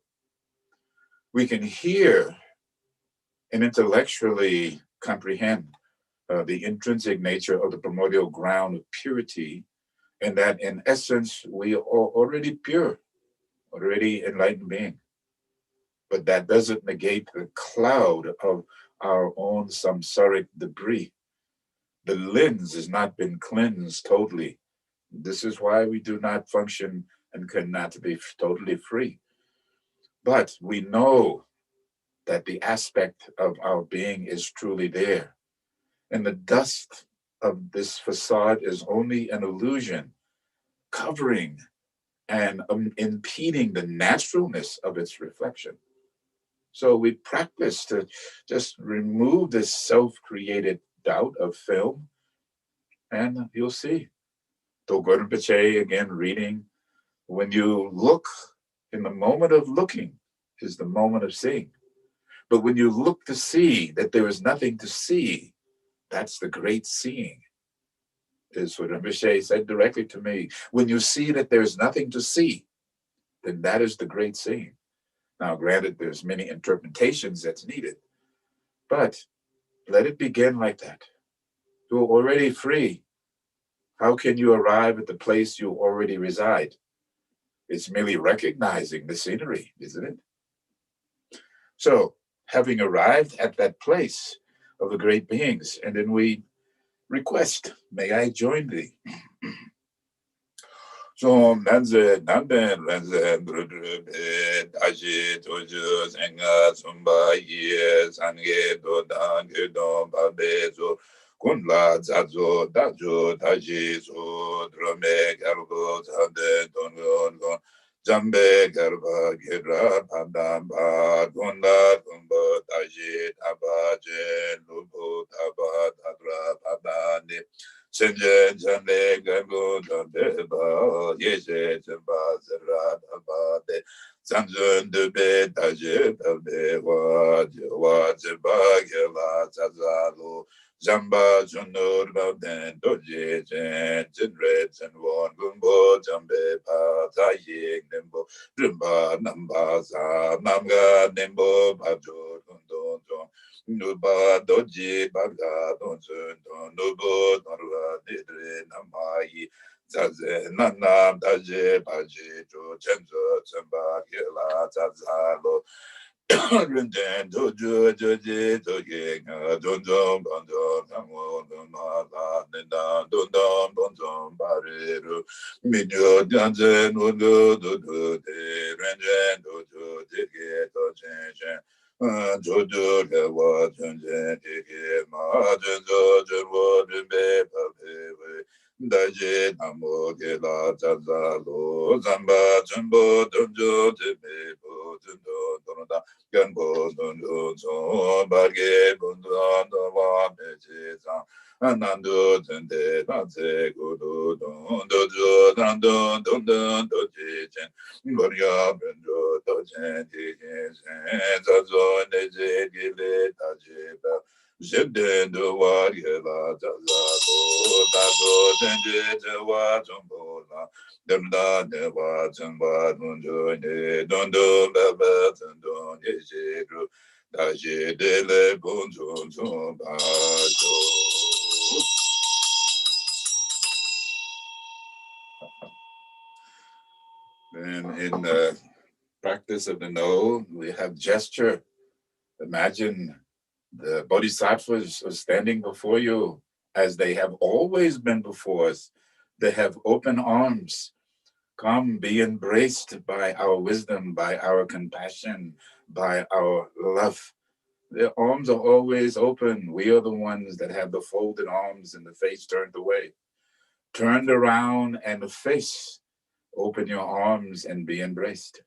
We can hear and intellectually comprehend the intrinsic nature of the primordial ground of purity, and that in essence we are already pure, already enlightened being. But that doesn't negate the cloud of our own samsaric debris. The lens has not been cleansed totally. This is why we do not function and cannot be totally free. But we know that the aspect of our being is truly there. And the dust of this facade is only an illusion, covering and impeding the naturalness of its reflection. So we practice to just remove this self-created doubt of film, and you'll see. Dorje Rinpoche, again, reading, when you look, in the moment of looking is the moment of seeing. But when you look to see that there is nothing to see, that's the great seeing. Is what Rinpoche said directly to me. When you see that there's nothing to see, then that is the great seeing. Now, granted, there's many interpretations that's needed, but let it begin like that. You're already free. How can you arrive at the place you already reside? It's merely recognizing the scenery, isn't it? So, having arrived at that place of the great beings, and then we request, may I join thee? 좀 난제 남된 렌제 드르드르베 다시 조주 생각 좀바이에 산게도 단계도 바베조 군라 자조 다조 다시 조 드럼에 가르고 자데 돈gongon 잠베 가르바 게라 판담바 군다 군보 다시 다바제 루보 다바 다드라 바바네 Senjen Jande Gango Deba Yese Jamba Zera Abade Sanjun Debe Taje Bebe Wajeba Gela Zazalo Jamba Junur Babden Doje Jen Jinred Zenwon Gumbo Jambe Pa Taye Nimbo Rimba Namba Sa Namga Nimbo Bajo Kundon Nuba Doji Baga Donjun Nubo Norva Nidre Namai Zaze Nanam Daje Baji Jo Chenzo Chemba Gila Zazalo Rinden Doju Joji Doge Donjom Bonjom Namo Numala Nindan Dundam Bonjom Bariru Minyo Danze Nudu Dudu De Renjen Doju Dige Dojen 조주 개와 전제 되게 마전조 전wo 준비 법회 Daje namo gela jaza lo zamba jumbo dunjo jime bo dundo donoda ganbo dundo zo barge bundo wa meje za anando dende daze gudu dundo jo dando dundo doje jen gorya bundo doje jen zazo neje gile daje ba Zende do warrior la da la do da do dende de wa jumbo la dem da de wa jumba dunjo ne dondo baba dondo ye jeru da je de le bonjo zo ba do. And in the practice of the no, we have gesture. Imagine the bodhisattvas are standing before you as they have always been before us. They have open arms. Come, be embraced by our wisdom, by our compassion, by our love. Their arms are always open. We are the ones that have the folded arms and the face turned away. Turned around and face. Open your arms and be embraced.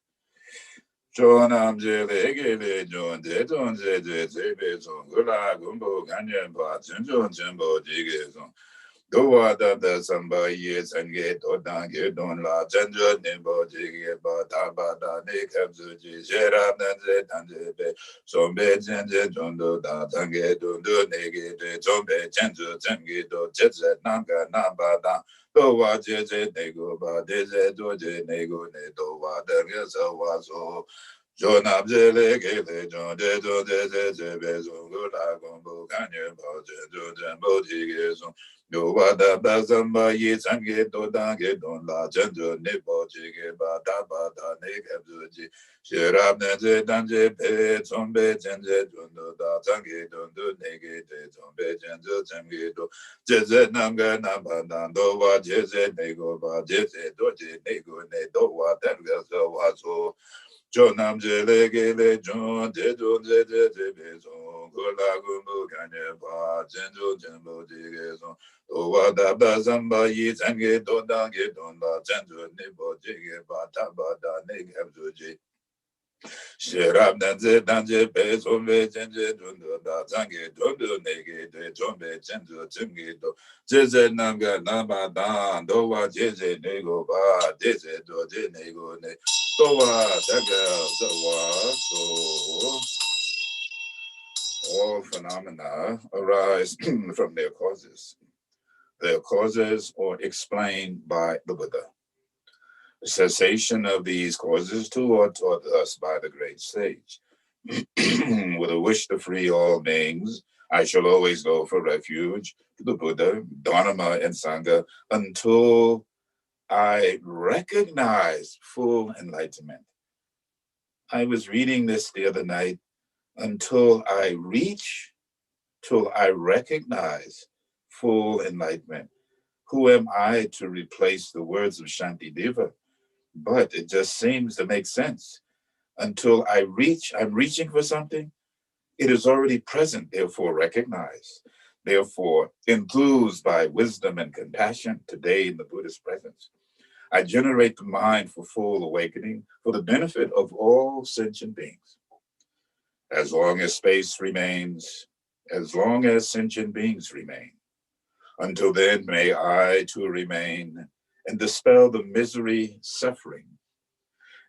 Chonam jele gele jon de jon je je je be zon gula gumbo ganyen pa chen jon jembo jige zon do wa da samba ye san ge do dan ge don la chen jo nimbo jige ba da ne kap zu ji je ra dan je be son be chen je jon do da dan ge do ne ge de jon be chen ju chen ge do che ze nam ga na ba da do wa je je ne go ba de je do je ne go ne do wa da ge so wa so Jonab jele gele jon de be zon gula gombo kanye bo je bo jige zon yo wada bazamba ye sange do dange don la jenjo ne bo jige ba da ne gebji shirab ne je danje pe zombe jenje don da sange don do ne ge de zombe jenjo sange do je nanga na ba dan do wa je ne go ba je do je ne go ne do wa da so wa so Jonam jele gele jon de be zon gola gumbo kanye pa jenjo jembo jige zon do wada bazamba yi zange do dange don la jenjo nebo jige ba taba da ne gebjo Shirab danje be zombe jenje dundo da zange dundo nege de zombe jenjo jimge do jeze nanga naba dan do wa jeze nego ba jeze do je nego ne do wa daga do wa so all phenomena arise from their causes. Their causes are explained by the Buddha. The cessation of these causes too are taught us by the great sage. With a wish to free all beings, I shall always go for refuge to the Buddha, Dharma, and Sangha until I recognize full enlightenment. I was reading this the other night. Until I recognize full enlightenment. Who am I to replace the words of Shantideva? But it just seems to make sense. Until I'm reaching for something, it is already present, therefore recognized, therefore infused by wisdom and compassion today in the Buddha's presence. I generate the mind for full awakening for the benefit of all sentient beings. As long as space remains, as long as sentient beings remain, until then may I too remain and dispel the misery, suffering,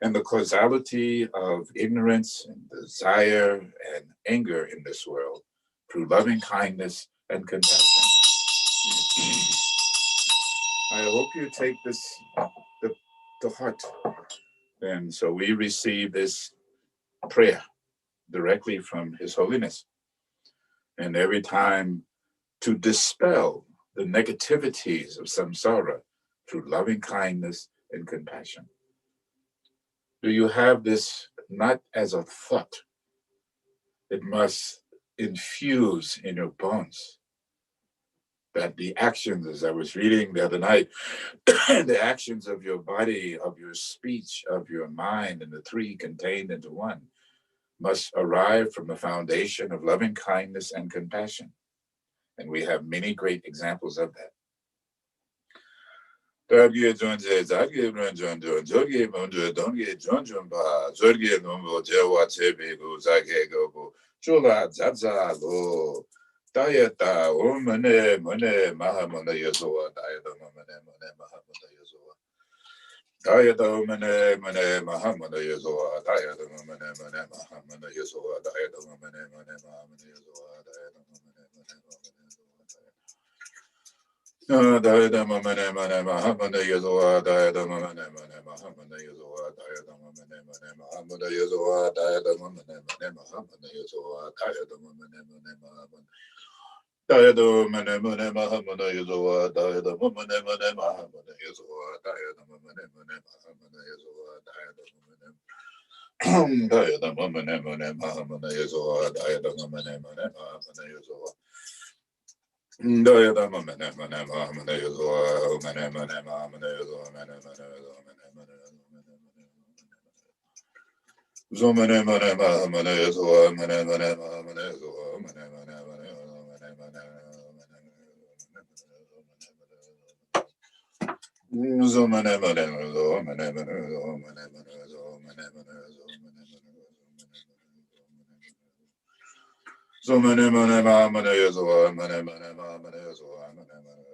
and the causality of ignorance and desire and anger in this world through loving kindness and compassion. I hope you take this to heart. And so we receive this prayer directly from His Holiness. And every time to dispel the negativities of samsara through loving kindness and compassion. Do you have this not as a thought? It must infuse in your bones. That the actions, as I was reading the other night, the actions of your body, of your speech, of your mind, and the three contained into one, must arrive from the foundation of loving kindness and compassion. And we have many great examples of that. Dorje Junje, Zagi Runjun, Jogi Mundu, Dongi Junjumba, Zorgi Numbo, Jewa Chebi, Zage Gogo, Chula, Zaza, Go, Dieta, Umane, Mune, Mahamuna Yozua, Dieta, Mune, Mahamuna Yozua. Dieta, Mune, Mahamuna Yozua, Dieta, Mune, Mahamuna Yozua, Dieta, Mune, Mahamuna Yozua, Dieta, Mune, Diadem mane mane mahamana yezua diadem mane mane mahamana yezua diadem mane mane mahamana yezua diadem mane mane mahamana yezua diadem mane mane mahamana diadem mane mane mahamana yezua diadem mane mane mahamana yezua diadem mane mane mahamana yezua diadem mane diadem mane mane mahamana yezua diadem mane mane mahamana yezua Diadem mane mane mahamana yezua mane mane mahamana yezua mane mane Zomane mane mahamana yezua mane mane mahamana yezua mane mane mane Zomane mane mane So many mane mahamana yezua mane mane mahamana yezua mane mane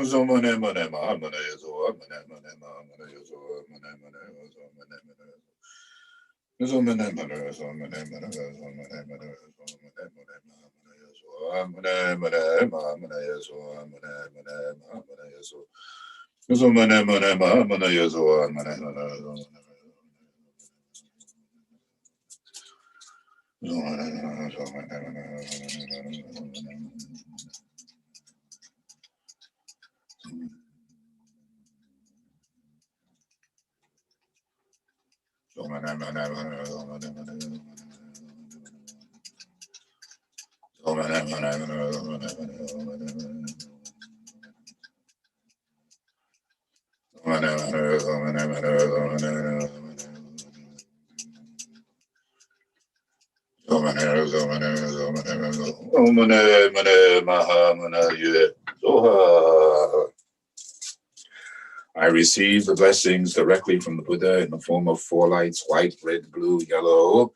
so mane mane mahamana yezua mane mane mahamana yezua mane mane so mane mane so mane mane so mane mane so mane mane mane mahamana yezua mane mane mahamana yezua so mane mane mahamana yezua mane mane I receive the blessings directly from the Buddha in the form of four lights: white, red, blue, yellow,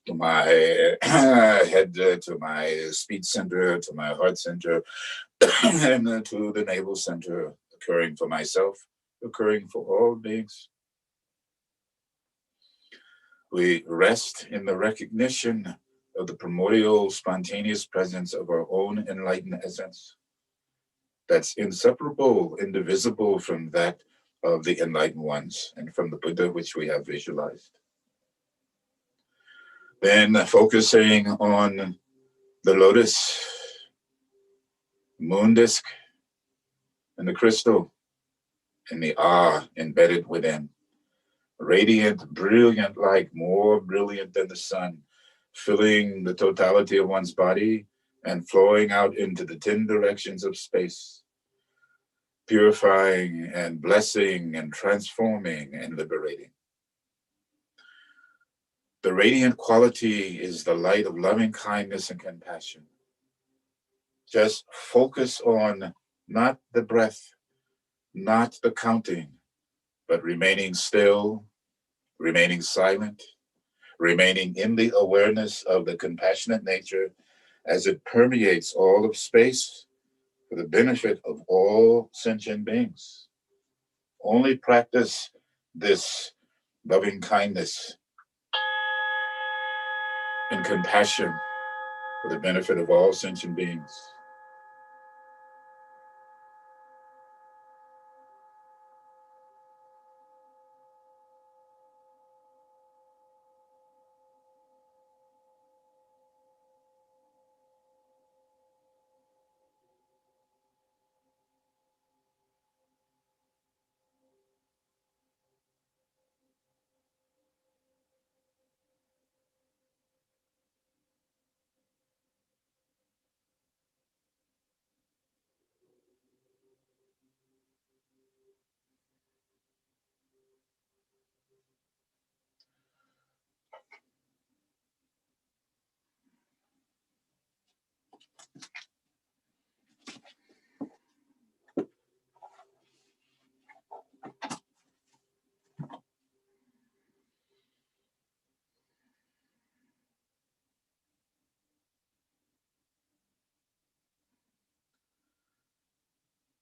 to my head, to my speech center, to my heart center, and to the navel center, occurring for myself, occurring for all beings. We rest in the recognition of the primordial, spontaneous presence of our own enlightened essence that's inseparable, indivisible from that of the enlightened ones and from the Buddha which we have visualized. Then focusing on the lotus, moon disk, and the crystal, and the embedded within. Radiant, brilliant light, more brilliant than the sun, filling the totality of one's body and flowing out into the 10 directions of space, purifying and blessing and transforming and liberating. The radiant quality is the light of loving kindness and compassion. Just focus on not the breath, not the counting, but remaining still, remaining silent, remaining in the awareness of the compassionate nature as it permeates all of space for the benefit of all sentient beings. Only practice this loving kindness and compassion for the benefit of all sentient beings.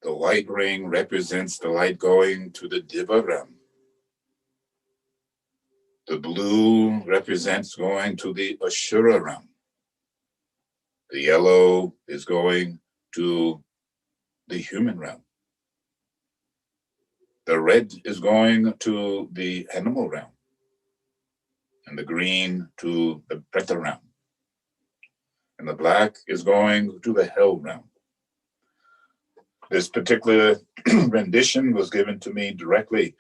The white ring represents the light going to the Diva realm. The blue represents going to the Ashura realm. The yellow is going to the human realm. The red is going to the animal realm. And the green to the Preta realm. And the black is going to the hell realm. This particular rendition was given to me directly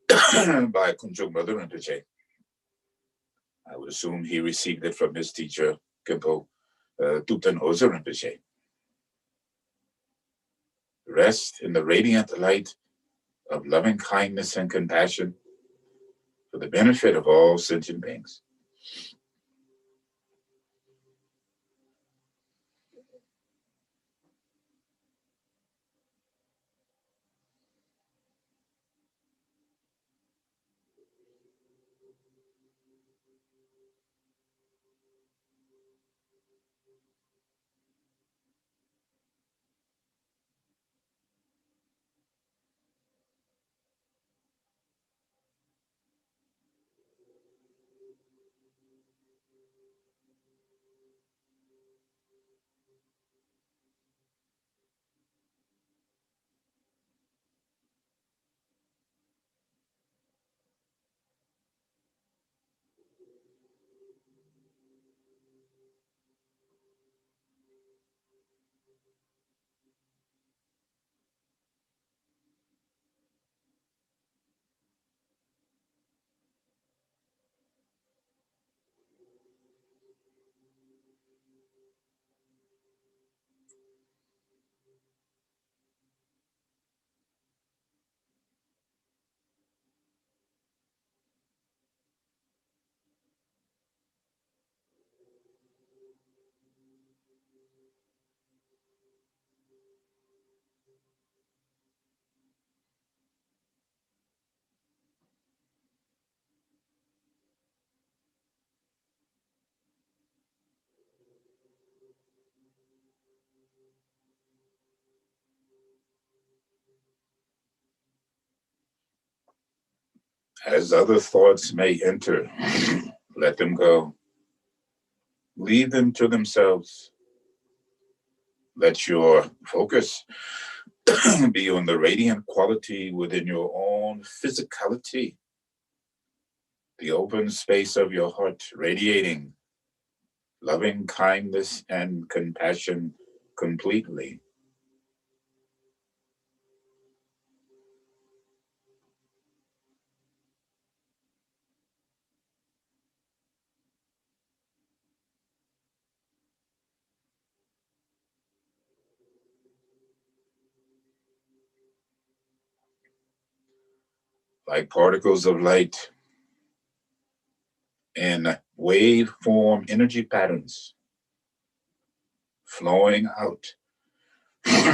by Kunjung Brother Rinpoche. I would assume he received it from his teacher, Kempo Thupten Oza Rinpoche. Rest in the radiant light of loving kindness and compassion for the benefit of all sentient beings. As other thoughts may enter, let them go. Leave them to themselves. Let your focus be on the radiant quality within your own physicality, the open space of your heart radiating loving kindness and compassion completely. Like particles of light in wave-form energy patterns flowing out.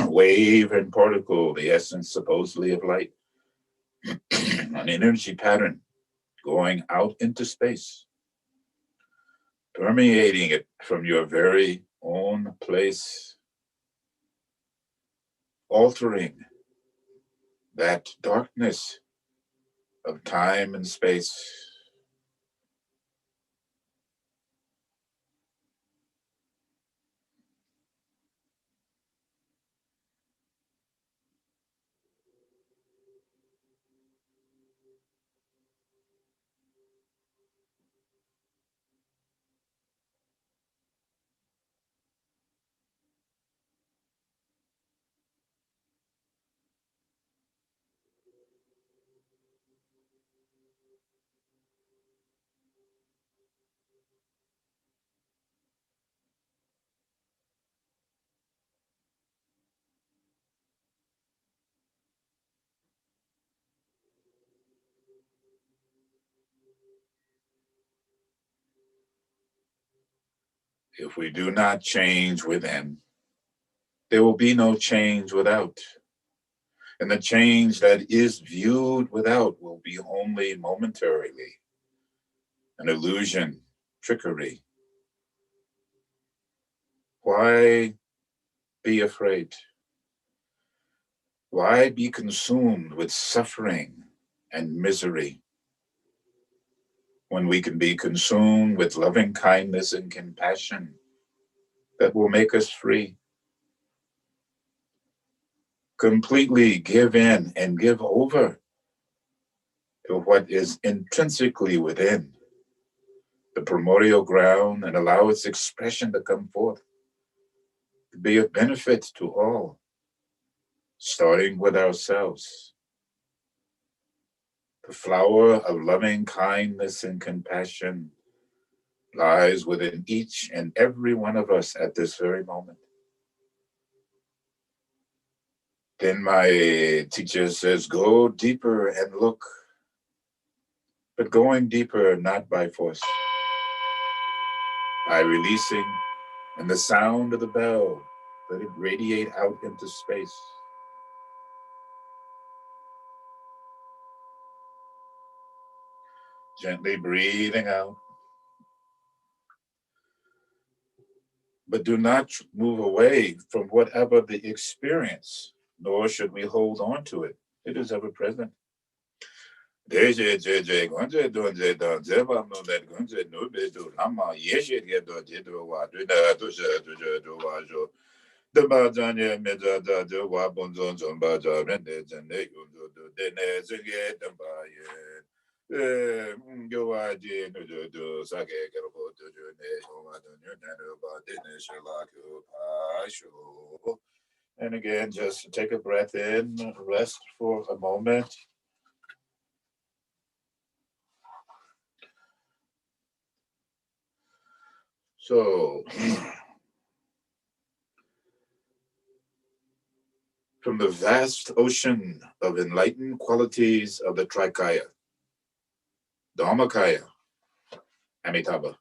Wave and particle, the essence supposedly of light. An energy pattern going out into space, permeating it from your very own place, altering that darkness of time and space. If we do not change within, there will be no change without. And the change that is viewed without will be only momentarily an illusion, trickery. Why be afraid? Why be consumed with suffering and misery when we can be consumed with loving kindness and compassion that will make us free? Completely give in and give over to what is intrinsically within the primordial ground and allow its expression to come forth, to be of benefit to all, starting with ourselves. The flower of loving kindness and compassion lies within each and every one of us at this very moment. Then my teacher says, go deeper and look, but going deeper not by force, by releasing, and the sound of the bell, let it radiate out into space. Gently breathing out. But do not move away from whatever the experience, nor should we hold on to it. It is ever present. Dorje Gonje Dorje Dorje no that Gonje no be do Lama Yeshe get Dorje do wa do da do je do wa jo the ba janye me da do wa bon zon zon ba ja ren de jen de yo do de ne zge de ba ye go wa je no do sa ke ke ro do jo ne ho wa do ne do ba de ne she la ku pa shu. And again, just take a breath in, rest for a moment. So, from the vast ocean of enlightened qualities of the Trikaya, Dharmakaya, Amitabha,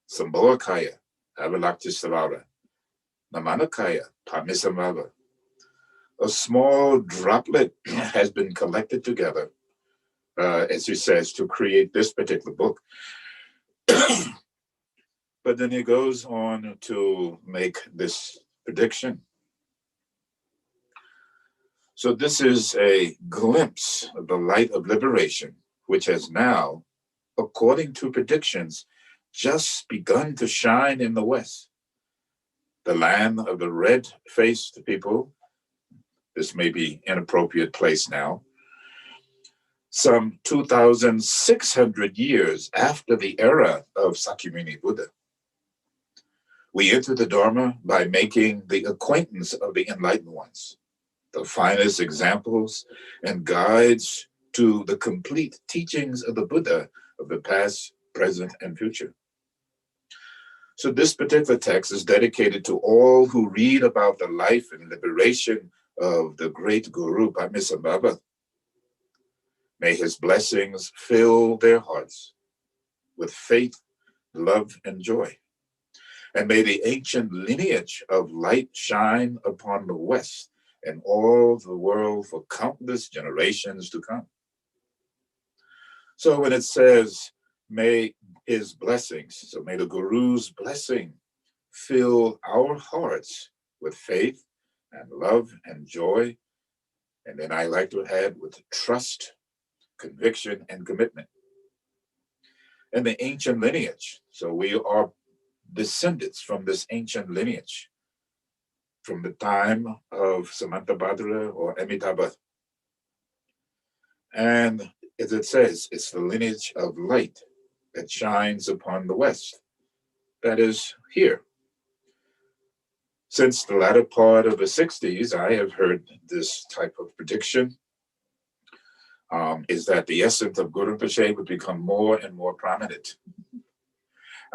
Sambhavakaya, Avalokiteshvara, Namanakaya, Paramisamvara, a small droplet has been collected together, as he says, to create this particular book. But then he goes on to make this prediction. So this is a glimpse of the light of liberation, which has now, according to predictions, just begun to shine in the West. The land of the red-faced people, this may be an inappropriate place now, some 2,600 years after the era of Sakyamuni Buddha. We enter the Dharma by making the acquaintance of the enlightened ones, the finest examples and guides to the complete teachings of the Buddha of the past, present, and future. So this particular text is dedicated to all who read about the life and liberation of the great Guru Padmasambhava. May his blessings fill their hearts with faith, love, and joy. And may the ancient lineage of light shine upon the West and all the world for countless generations to come. So when it says, may his blessings, so may the Guru's blessing fill our hearts with faith and love and joy. And then I like to add with trust, conviction, and commitment. And the ancient lineage. So we are descendants from this ancient lineage from the time of Samantabhadra or Amitabha. And as it says, it's the lineage of light that shines upon the West. That is here. Since the latter part of the 60s, I have heard this type of prediction, is that the essence of Guru Rinpoche would become more and more prominent.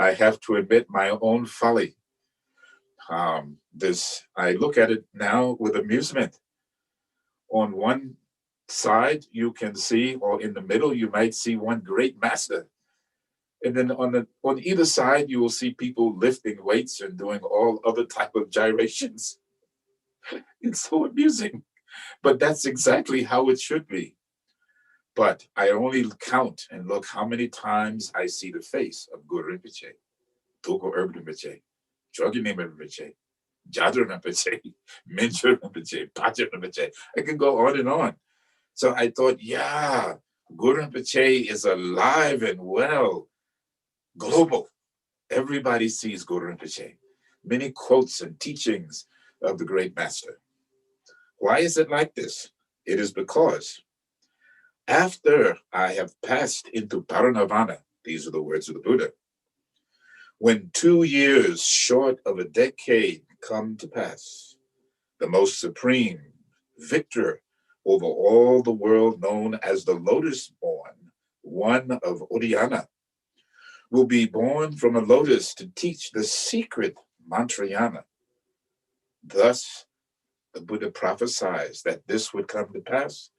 I have to admit my own folly. I look at it now with amusement. On one side, you can see, or in the middle, you might see one great master. And then on either side, you will see people lifting weights and doing all other type of gyrations. It's so amusing, but that's exactly how it should be. But I only count and look how many times I see the face of Guru Rinpoche, Tulku Urban Rinpoche, Chogyam Rinpoche, Jadra Rinpoche, Mincha Rinpoche, Pacha Rinpoche. I can go on and on. So I thought, yeah, Guru Rinpoche is alive and well, global. Everybody sees Guru Rinpoche. Many quotes and teachings of the great master. Why is it like this? It is because after I have passed into Parinirvana, these are the words of the Buddha, when 2 years short of a decade come to pass, the most supreme victor over all the world known as the lotus-born, one of Urgyena, will be born from a lotus to teach the secret mantrayana. Thus, the Buddha prophesies that this would come to pass,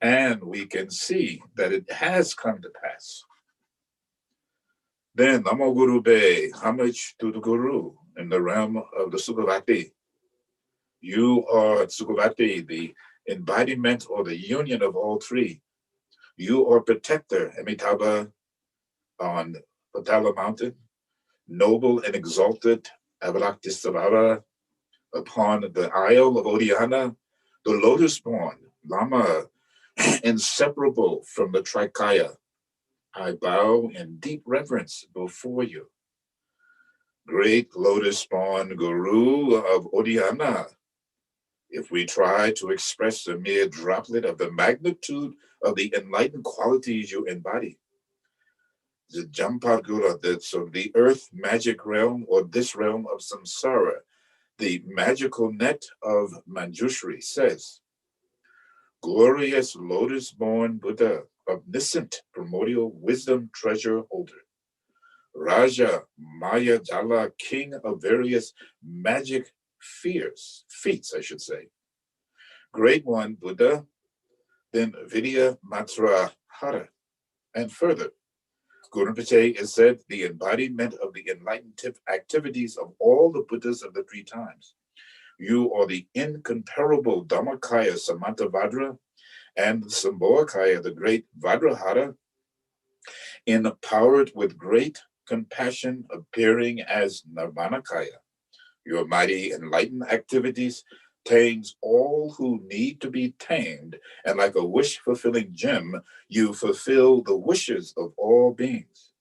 and we can see that it has come to pass. Then, Namo Guru Be, homage to the Guru in the realm of the Sukhavati. You are Sukhavati, the embodiment or the union of all three. You are protector, Amitabha on Patala Mountain, noble and exalted Avalokitesvara upon the Isle of Urgyena, the lotus-born Lama, inseparable from the Trikaya. I bow in deep reverence before you. Great lotus-born Guru of Urgyena, if we try to express a mere droplet of the magnitude of the enlightened qualities you embody, the Jampagura, so the earth magic realm or this realm of samsara, the magical net of Manjushri says, glorious lotus-born Buddha, omniscient primordial wisdom treasure holder, Raja Maya Jala, king of various magic feats, I should say. Great one, Buddha, then Vidya Matra Hara. And further, Guru Rinpoche is said the embodiment of the enlightened activities of all the Buddhas of the three times. You are the incomparable Dhammakaya Samantabhadra and the Sambhogakaya, the great Vajrahara, empowered with great compassion, appearing as Nirmanakaya. Your mighty enlightened activities tames all who need to be tamed, and like a wish-fulfilling gem, you fulfill the wishes of all beings.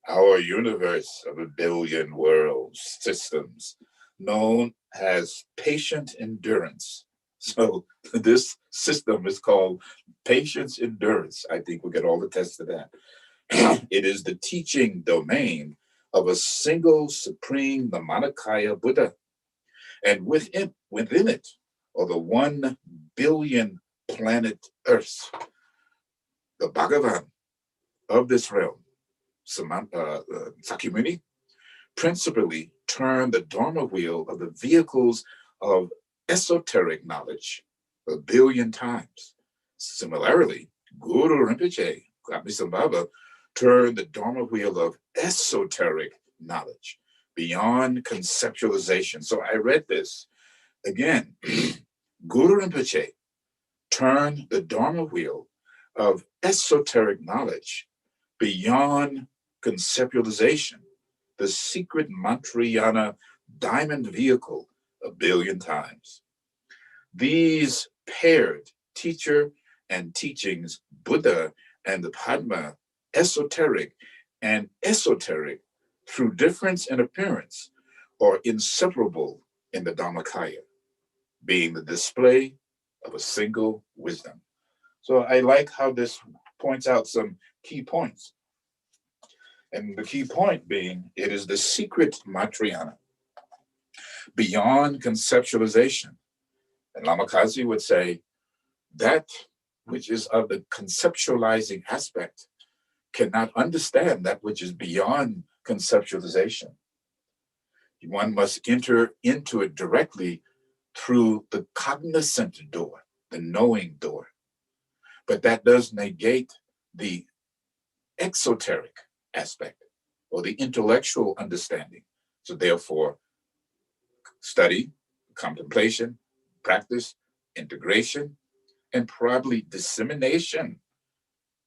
Our universe of a billion worlds, systems, known as patient endurance. So this system is called patience endurance. I think we get all the tests to that. It is the teaching domain of a single supreme Nirmanakaya Buddha. And within it are the 1 billion planet Earths, the Bhagavan of this realm, Sakyamuni, principally turn the Dharma wheel of the vehicles of esoteric knowledge 1 billion times. Similarly, Guru Rinpoche, Baba, turned the Dharma wheel of esoteric knowledge beyond conceptualization. So I read this again. Guru Rinpoche turned the Dharma wheel of esoteric knowledge beyond conceptualization, the secret Mantrayana diamond vehicle 1 billion times. These paired teacher and teachings, Buddha and the Padma, esoteric and esoteric through difference in appearance, are inseparable in the Dhammakaya, being the display of a single wisdom. So I like how this points out some key points. And the key point being, it is the secret Mantrayana, beyond conceptualization. And Lama Kazi would say, that which is of the conceptualizing aspect cannot understand that which is beyond conceptualization. One must enter into it directly through the cognizant door, the knowing door. But that does negate the exoteric aspect or the intellectual understanding. So therefore, study, contemplation, practice, integration, and probably dissemination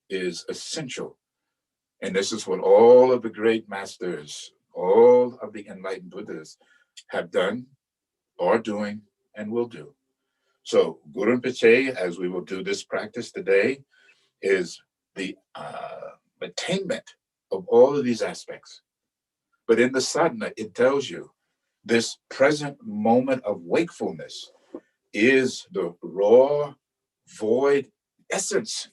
is essential. And this is what all of the great masters, all of the enlightened Buddhas have done, are doing, and will do. So Guru Rinpoche, as we will do this practice today, is the attainment of all of these aspects. But in the sadhana, it tells you this present moment of wakefulness is the raw, void essence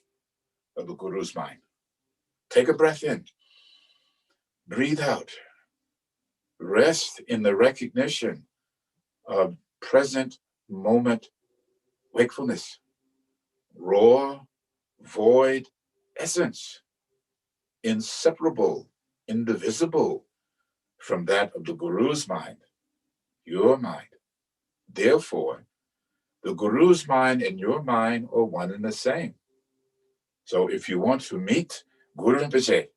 of the Guru's mind. Take a breath in, breathe out, rest in the recognition of present moment wakefulness, raw, void essence, inseparable, indivisible from that of the Guru's mind, your mind. Therefore, the Guru's mind and your mind are one and the same. So if you want to meet Guru Rinpoche,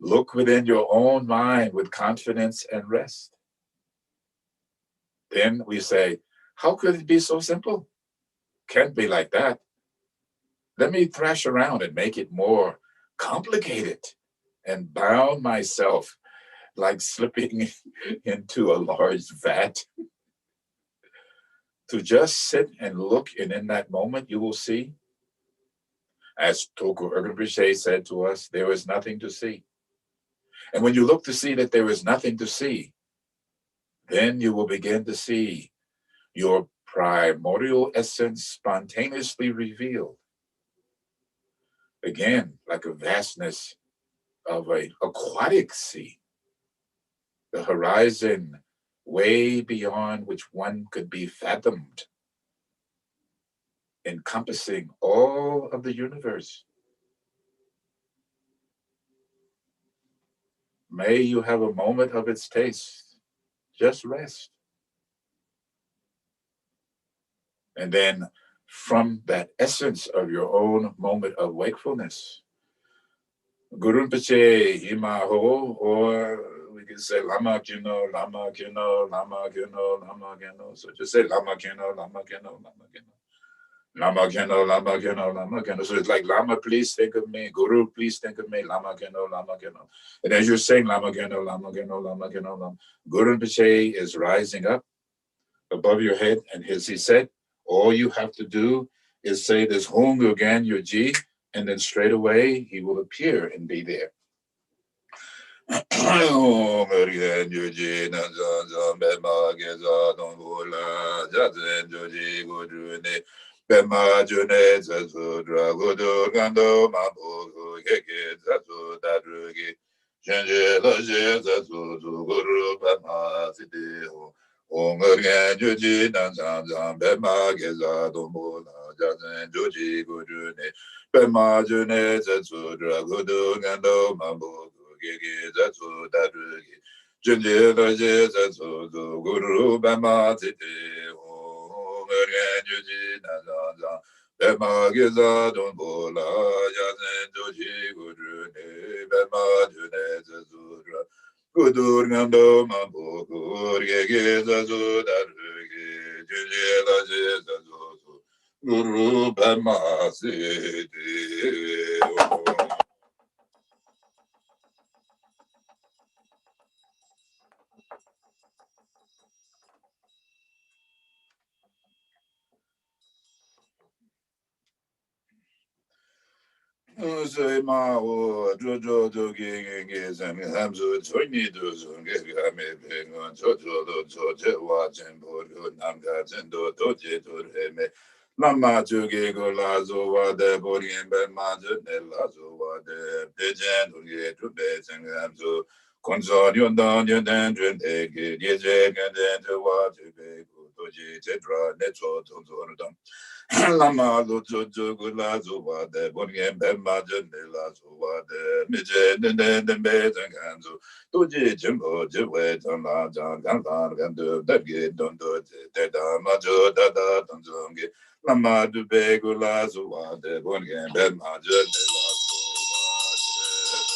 look within your own mind with confidence and rest. Then we say, how could it be so simple? Can't be like that. Let me thrash around and make it more complicated and bound myself like slipping into a large vat. To just sit and look, and in that moment you will see, as Toku Rinpoche said to us, there is nothing to see. And when you look to see that there is nothing to see, then you will begin to see your primordial essence spontaneously revealed. Again, like a vastness of an aquatic sea, the horizon way beyond which one could be fathomed, encompassing all of the universe. May you have a moment of its taste. Just rest. And then from that essence of your own moment of wakefulness, Guru Rinpoche, Imaho, or we can say Lama Kino, Lama Kino, Lama Kino, Lama Kino. So just say Lama Kino, Lama Kino, Lama Kino. Lama Kino, Lama Kino, Lama Kino. So it's like, Lama, please think of me. Guru, please think of me. Lama Kino, Lama Kino. And as you're saying Lama Kino, Lama Kino, Lama Kino, Lama, Guru Rinpoche is rising up above your head. And as he said, all you have to do is say this Hong Urgyen Yoji, and then straight away he will appear and be there. Hong Urgyen Yoji, Nanzan, Bema, Geza, Dongola, Gyaltsen, Joji, Gudrune, Bema, June, Zatsudra, Gudu, Gando, Mabu, Keke, Zatsu, Dadrugi, Shenje, Loje, Zatsu, Guru, Bema, Sidi, Hong Urgyen Yoji, Nanzan, Bema, Geza, Dongola, Gyaltsen, Joji, Gudrune, Bema, June, Zatsudra, Gudu, Gando, Mabu, Zatsu Darugi, Junji Dorje Zatsu Guru Bema Titi, Hong Urgyen Yuji Nanzan, Bema Giza Don Bola, Gyaltsen Joji Guru Ne, Bema June Zatsudra, Gudur Gando Mambu Gurge Zatsu Darugi, Junji Dorje Zatsu Guru Bema Titi. Say ma o jojo jogi nge zang hamzu choni do zong ge ga me pe ngon jojo do joje wa chen bo do nam ga chen do do je do he me Lama jogi go la zo wa de bo yin be ma je ne la zo wa de pe chen do ge tu be zang hamzu kon zo yon dan yon dan jun de ge ye je ge de de wa je be go do je je dra ne zo zo zo dam Lama lo jojo go la zo wa de bo yin be ma je ne la zo wa de me je ne ne ne be zang hamzu do je chen bo je we zang la zang gan la gan de de ge don do de da ma jo da da dong zong ge Lama du be go la zo wa de bo yin be ma je ne la zo wa de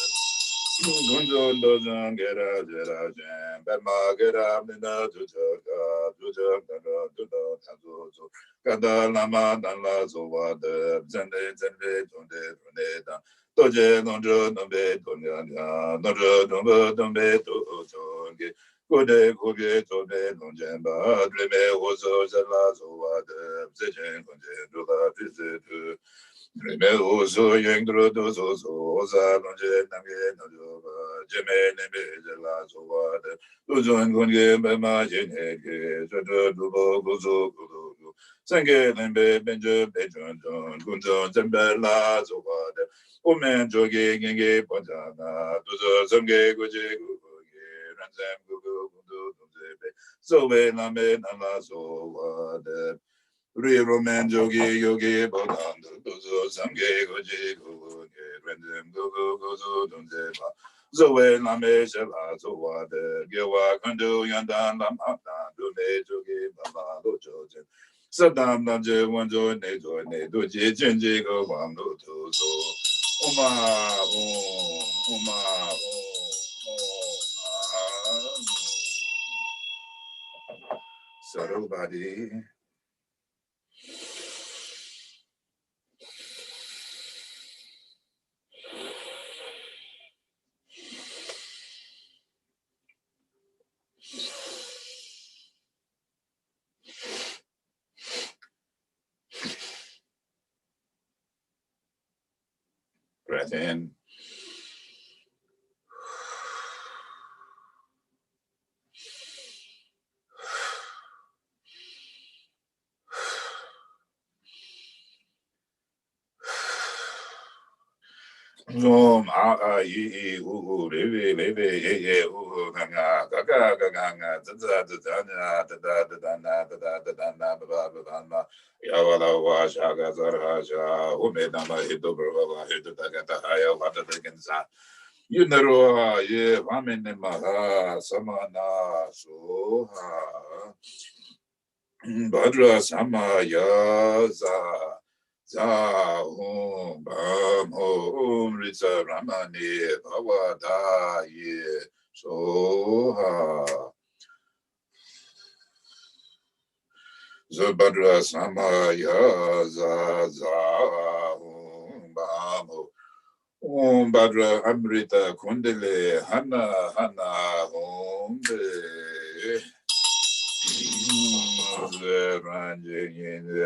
Gunjo do zang gera jera jen be ma gera mina tu da do ta zo kada lama dan la zo wa de zende zende donde da doje nonjo no be donya no jo no be to zo ge Kode koge tobe nonjemba, dreme ozo zela zoade, zejen konje dula vizitu. Dreme ozo yengdro dozo oza nonje namge nojoba, jeme nebe zela zoade, uzon konge bema jenege, jodo dubo gozo gozo. Senge lembe benjo bejon jon, kunjon zembela zoade, omen joge genge ponjana, dozo zemge goje goge, ranzem gugu gudu dunzebe, zobe lame nala zoade, re roman jogi yogi bodando, dozo zamge goje goge, ranzem gugu gudu dunzeba, zoe lame shela zoade, gewa kandu yandan lam hatan, dume jogi baba lojojen, Sadam Namje Wanjo Nejo Nedo Jenji Go Wando Tozo Oma Oma Subtle body. Breath in. Rebe Lebe Ganga Gaga Ganga Yawala Washa Gazarhaja Umedama Hidu Brava Hidu Tagata Haya Wata Ganza Yunaro Ye Wamene Maha Samana Soha Badra Samaya Za Bam Ritza Ramani Bhavada Ye Soha Zabadra Samaya Za Bam Badra Amrita Kundale Hana Hombe Ranjing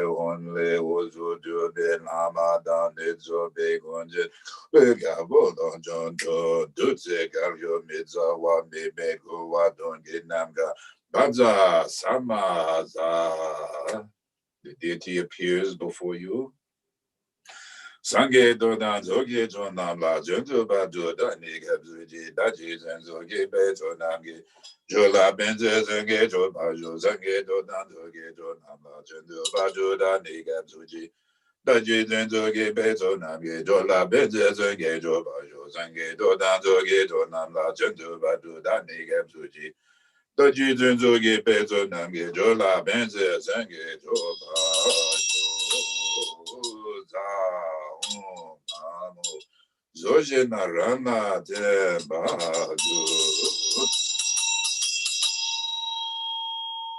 only was the Lama down it so big on it. Gabo don't John to Dutse Gavio Midzawa Bebeko Wadon Gitnamga Baza Samaza. The deity appears before you. Sange Dodan Zogi Jonam La Junto Badu Dani Gabzuji Daji Zenzogi Beto Namgi Jola Benze Zenge Jobajo Zange Dodan Zogi Jonam La Junto Badu Dani Gabzuji Daji Zenzogi Beto Namgi Jola Benze Zenge Jobajo Zange Dodan Zogi Jonam La Junto Badu Dani Gabzuji Daji Zenzogi Beto Namgi Jola Benze Zenge Jobajo Zoje Narana de Badu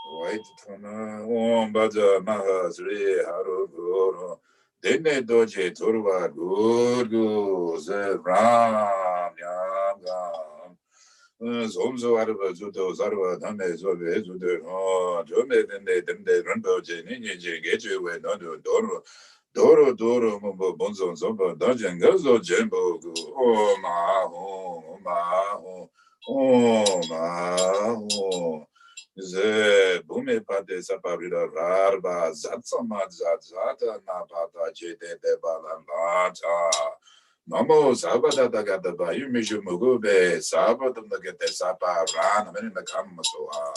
White Tana Baja Mahasri Haruguru Dene Doje Turva Gurgu Ram Yam Zomzo Arva Judo Zarva Dame Zobe Judo Jome Dende Rinpoche Nini Geju Doro Doro Mumbo Bonzo Zombo Dajan Gozo Jembo Oh Ze Bume Pade Saparida Rarba Zatsama Zata Napata Jete de Balambata Namo Sabada Gata Bayu Mishu Mugube Sabatum the Gete Sapa Ran in the Kamasoha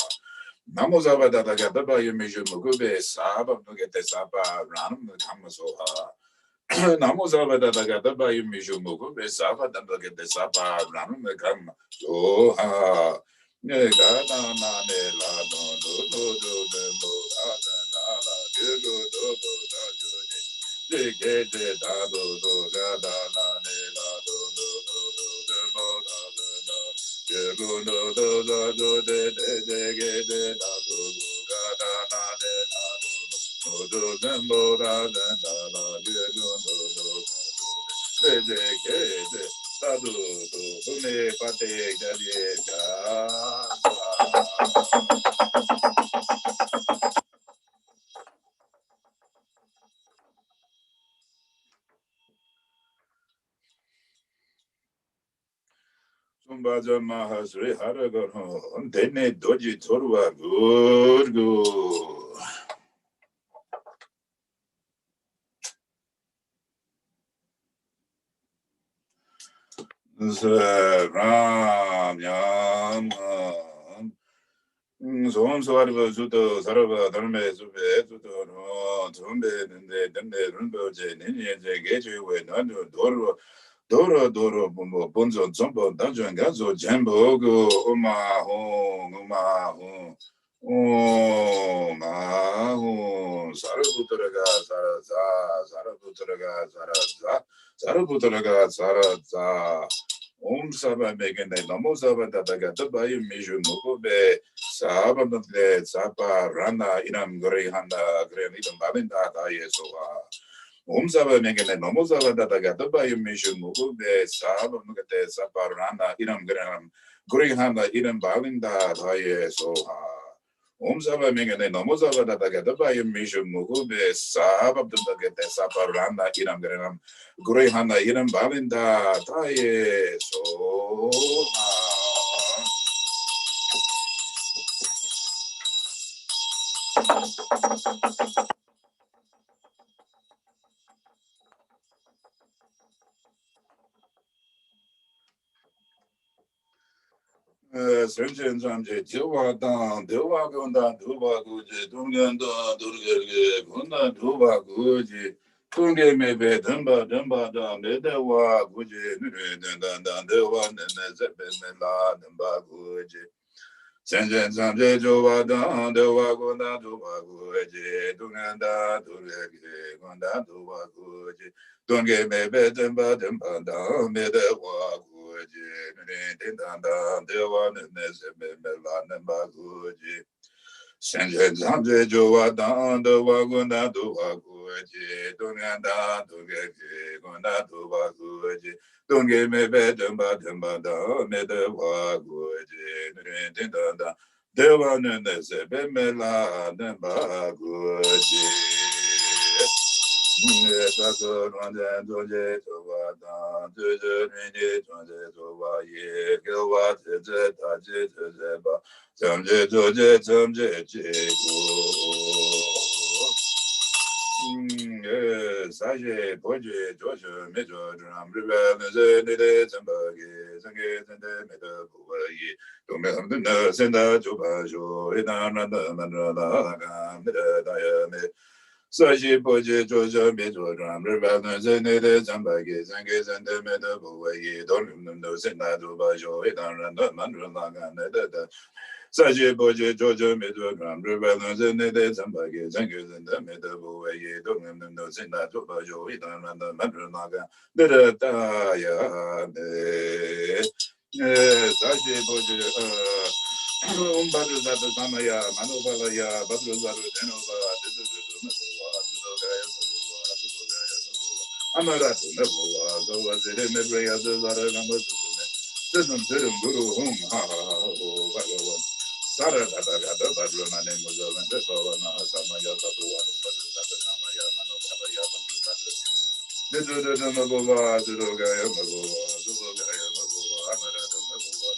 Namo Sabada Gata Bayu Mishu Mugube Sabatum Gete Sapa Ran in the Kamasoha Namo Sabada Gata Bayu Mishu Mugube Sabatum the Gete Sapa Ran in the Kamasoha Gana Nane La Sadu, Bune Pate Gadia. Sumbaja Mahasri Haragon, Dene Dorje Torwa, good, good. Ram Yam Som Sarva Suto Sarva Dharme Sube Suto no Tumbe Dende Rinpoche Ninye Geju with Nando Doro Bonzo Zombo Dajo and Gazo Jambo Go Oma Hong Sarabutaraga Sarabutaraga Saraza Saba Megan Namo Saba Tataga Tabayu Mishu Mukube Saba Sapa Rana Inam Gorehanda Grenitam Balinda Yesoa Saba Megan Namo Saba Tataga Tabayu Mishu Mukube Saba Mugate Sapa Rana Inam Grenam Gorehanda Inam Balinda Yesoa Saba Mingane Nomo Saba Tataga Tabayu Mishu Mukube Saba Tataga Sapa Rana Inam Grenam Gorehanda Inam Balinda Yesoa Urgyen Samten Don't give me bed and bad and bad, me the wag, Devan Bemela Nembaguji. Tato Randa Doje Tovada, Duja Tova Ye, Gilwa Teta Jeba, Samje Doje, Samje Saje, Boje, Joshua, Major, Drum, River, Nede, Zambagi, Zangi, Zende, Meda, Buayi, Tomem, the nurse, and the Jobajo, Inananda, Mandala, Meda, Diame, Saji, Boje, Joshua, Major, Drum, River, Nede, Zambagi, Zangi, Zende, Meda, Buayi, Don't know, Senda, Jobajo, Inananda, Mandala, Meda, Saji Boji Jojo Midram Revelons in the Zambagi, Zangers and the Middle Way, don't know Zinda Jobajo, Idan and the Madranaga, Daya, Saji Boji, Badruzat Samaya, Manovalaya, Badruzat Genova, Amaratu Nevoa, though as it in the Brea, the Zara number Doesn't Guru Hum, ha, Sara Gada Badruna name was the Pavana Samaya Kadua, Samaya Manobalaya, the Magova, Zurogaya Magova, Zurogaya Magova, Amarada Magova,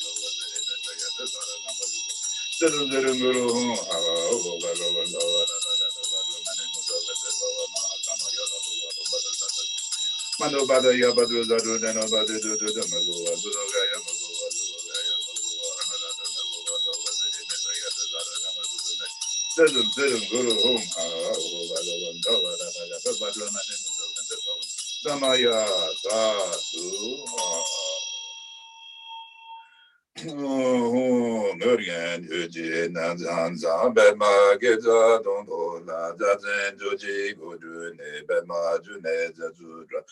the Guru, Mano Bada Yabadu Zadu, then about the Magova, Zurogaya Magova, Zurogaya Magova, Guru Home, Samaya Satu Urgyen Samten Bema Geza Dongo La Zazen Joji Godu Ne Bema June Zazudra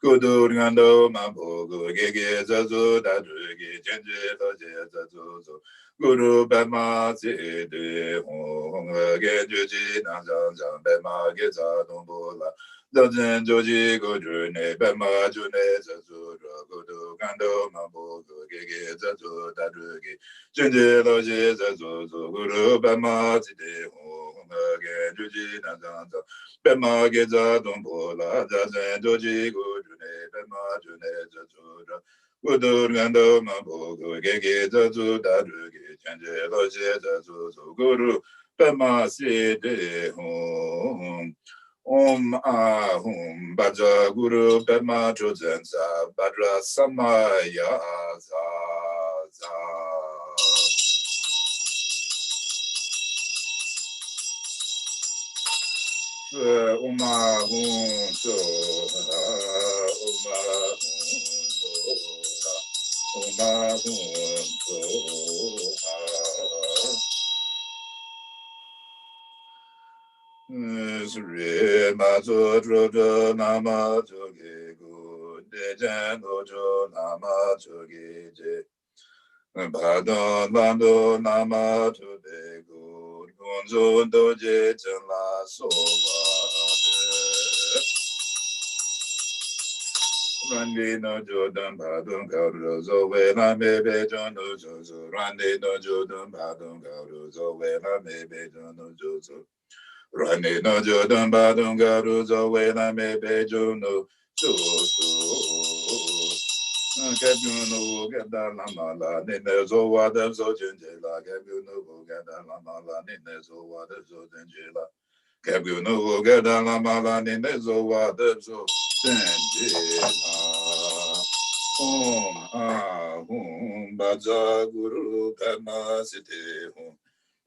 Kudur Gando Mambo Gege Zazu Dadrugi Genji Loje Zazu Guru Bema Zede Hong Genjuji Nanzang Zang Bema Geza Dombola Zanzen Joji Gojune Bema June Zazura Gudu Gando Mambo Gege Zazu Dadrugi Jinji Loji Zazu Guru Bema Zede Hong Genjuji Nanzang Zang Bema Geza Dombola Zanzen Joji Gojune Bema June Zazura Buddhadharma Mambo Gege Zazu Dadrugi Change Loje Zazu Guru Pema Sede Hum Om Ahum Baja Guru Pema Chojensa Badra Samaya Za Om Ahum So Om Ahum So Om Ahum So Sri Mazo Drojo Nama Jogi Gu Dejan Ojo Nama Jogi Je Badon Bando Nama Tude Gu Gonzo Doje Chenla Soba Randi no Jodan Badon Gauru Zoe La Mebe Jono Jozo Randi no Jodan Badon Gauru Zoe La Mebe Jono Jozo Rani no Jodan Badon Gauru Zoe La Mebe Jono Jozo Gabuno Gada Lamala Nine Zoa de Zojinjela Gabuno Gada Lamala Nine Zoa de Zojinjela Gabuno Gada Lamala Nine Zoa de Zojinjela Om Ahum Baja Guru Kama Siti Hum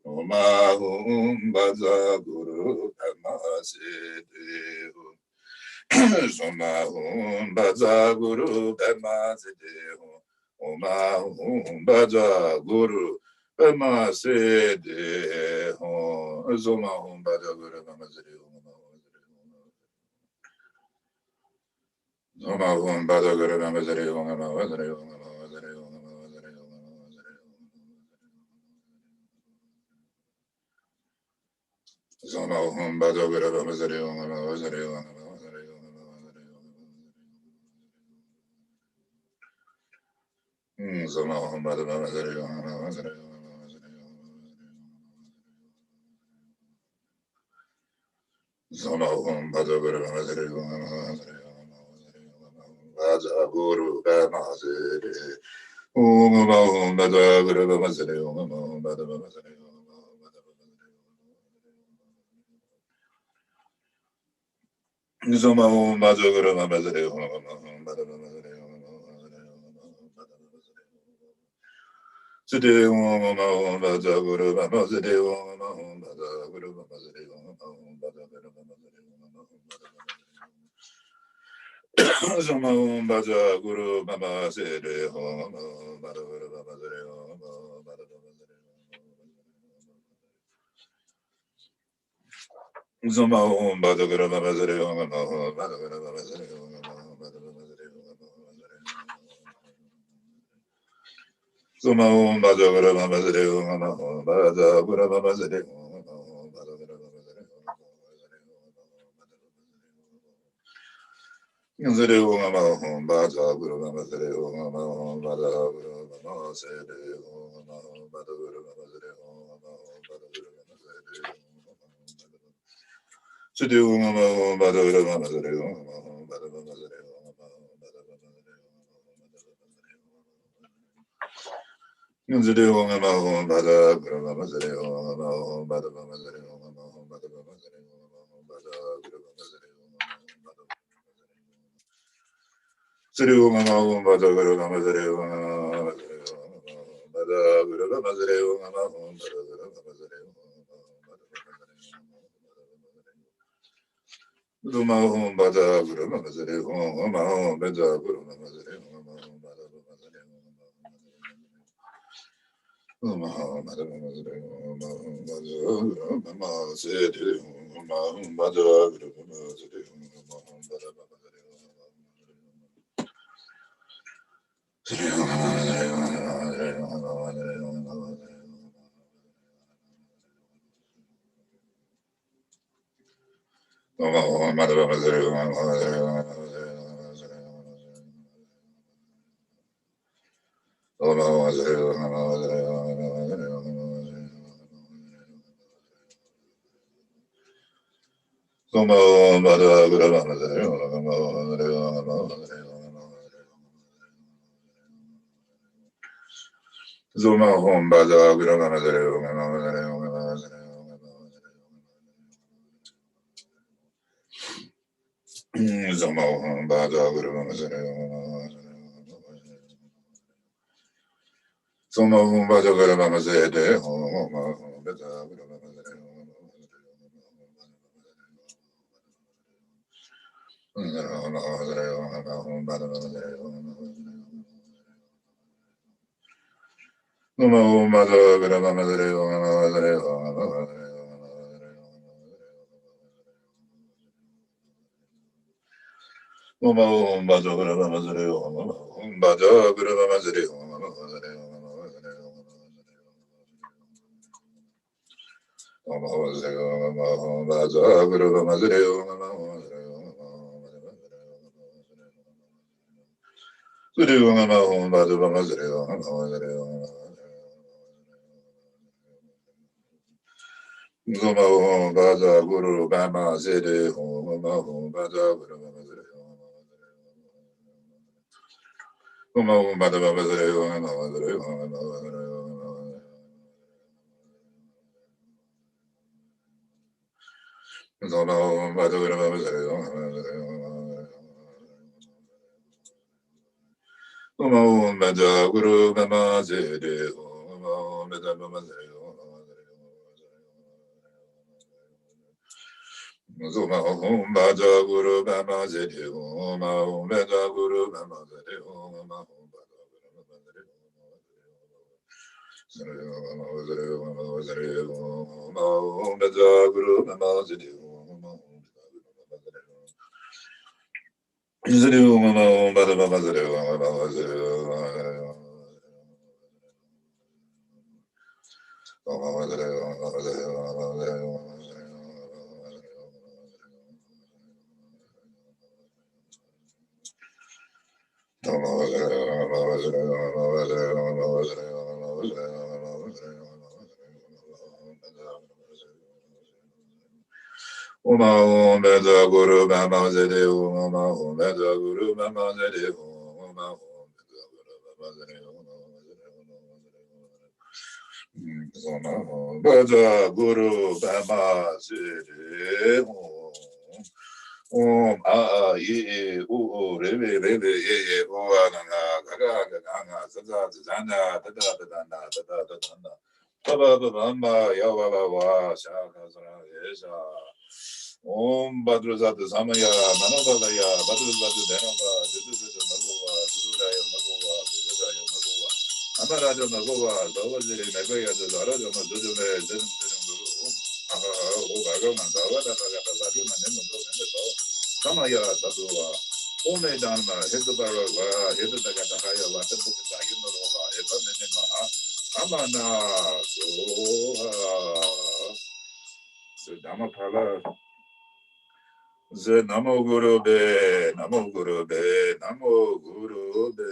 Om Ahum Baja Guru Kama Siti Hum Somahum Baja Guru Kama Siti Hum Om Ahum Baja Guru Kama Siti Hum Somahum Baja Guru Kama Siti Hum Somahum Baja Guru Kama Siti Hum Somahum Baja Guru Kama Siti Hum Somahum Baja Guru Kama Siti Hum Somahum Baja Guru Kama Siti Hum Baja Guru Kama Siti Om Ahum Baja Guru Kama Siti Om Ahum Baja Guru Kama Siti Somahum Baja Guru Kama Siti Om Ahum Baja Guru Kama Siti Om Ahum Baja Guru Kama Siti Om Ahum Baja Guru Kama Siti Om Ahum Baja Guru Kama Siti Somahum Baja Guru Kama Siti Om Ahum Baja Guru Kama Siti Om Ahum Baja Guru Somahum Baja Guru Kama Siti Om Ahum Baja Guru Kama Siti Om Ahum Baja Guru Kama Siti Somahum Baja Guru Kama Siti Om Ahum Baja Guru Kama Siti Om Ahum Baja Guru Kama Siti Siti Om Ahum Baja Guru Kama Siti Om Ahum Baja Guru Kama Siti Om Ahum Baja Guru Kama Siti Om Ahum Baja Guru Kama Siti Om Ahum Baja Guru Kama Siti Om Ahum Baja Guru Kama Siti Om Ahum Baja Guru Kama Siti Om Ahum Baja Guru Kama Siti Om Ahum Baja Guru Kama Siti Om Ahum Baja Guru Kama Siti Om Ahum Baja Guru Kama Siti Sri Om Ahum Baja Guru Kama Siti Om Ahum Baja Guru Kama Siti Om Ahum Baja Guru Kama Siti Om Ahum Baja Guru Kama Siti Om Ahum Baja Guru Kama Siti Om Ahum Baja Guru Kama Siti Om Ahum Baja Guru Kama Siti Om Ahum Baja Guru Kama Siti Om Ahum Baja Guru Kama Siti Om Ahum Baja Guru Sri Om Ahum Zuma home bada gurama Zuma home bada gurama Zuma home bada gurama zede home bada Guru Bada Guru Bama Zede Home Bada Guru Bada Guru Bama Zede Zuma Hum Bada Guru Bama Zede Huma Bada Guru Bama Zede Huma Uma Meda Guru Bama Zede Uma Meda Guru Bama Zede Uma Meda Guru Bama Zede Ye Rebe Rebe Ye Ananga Gaga Gaga Zaza Zana Tada Dana Tada Dana Baba Bamba Yawa Shaka Zara Yesha Badruzat Samaya Manavaya Badruzat Denova Dudu Magova Dudaya Magova Dudaya Magova Amaraja Magova Dawali Megaya Zaraja Mazudu Zen Guru Bagama Dawada Baduma Nemo Samaya Sadua Ome Dharma Hidubara Hidutagaya Lataka Evanima Amana So Dhamapala Namo Guru Be Namo Guru Be Namo Guru Be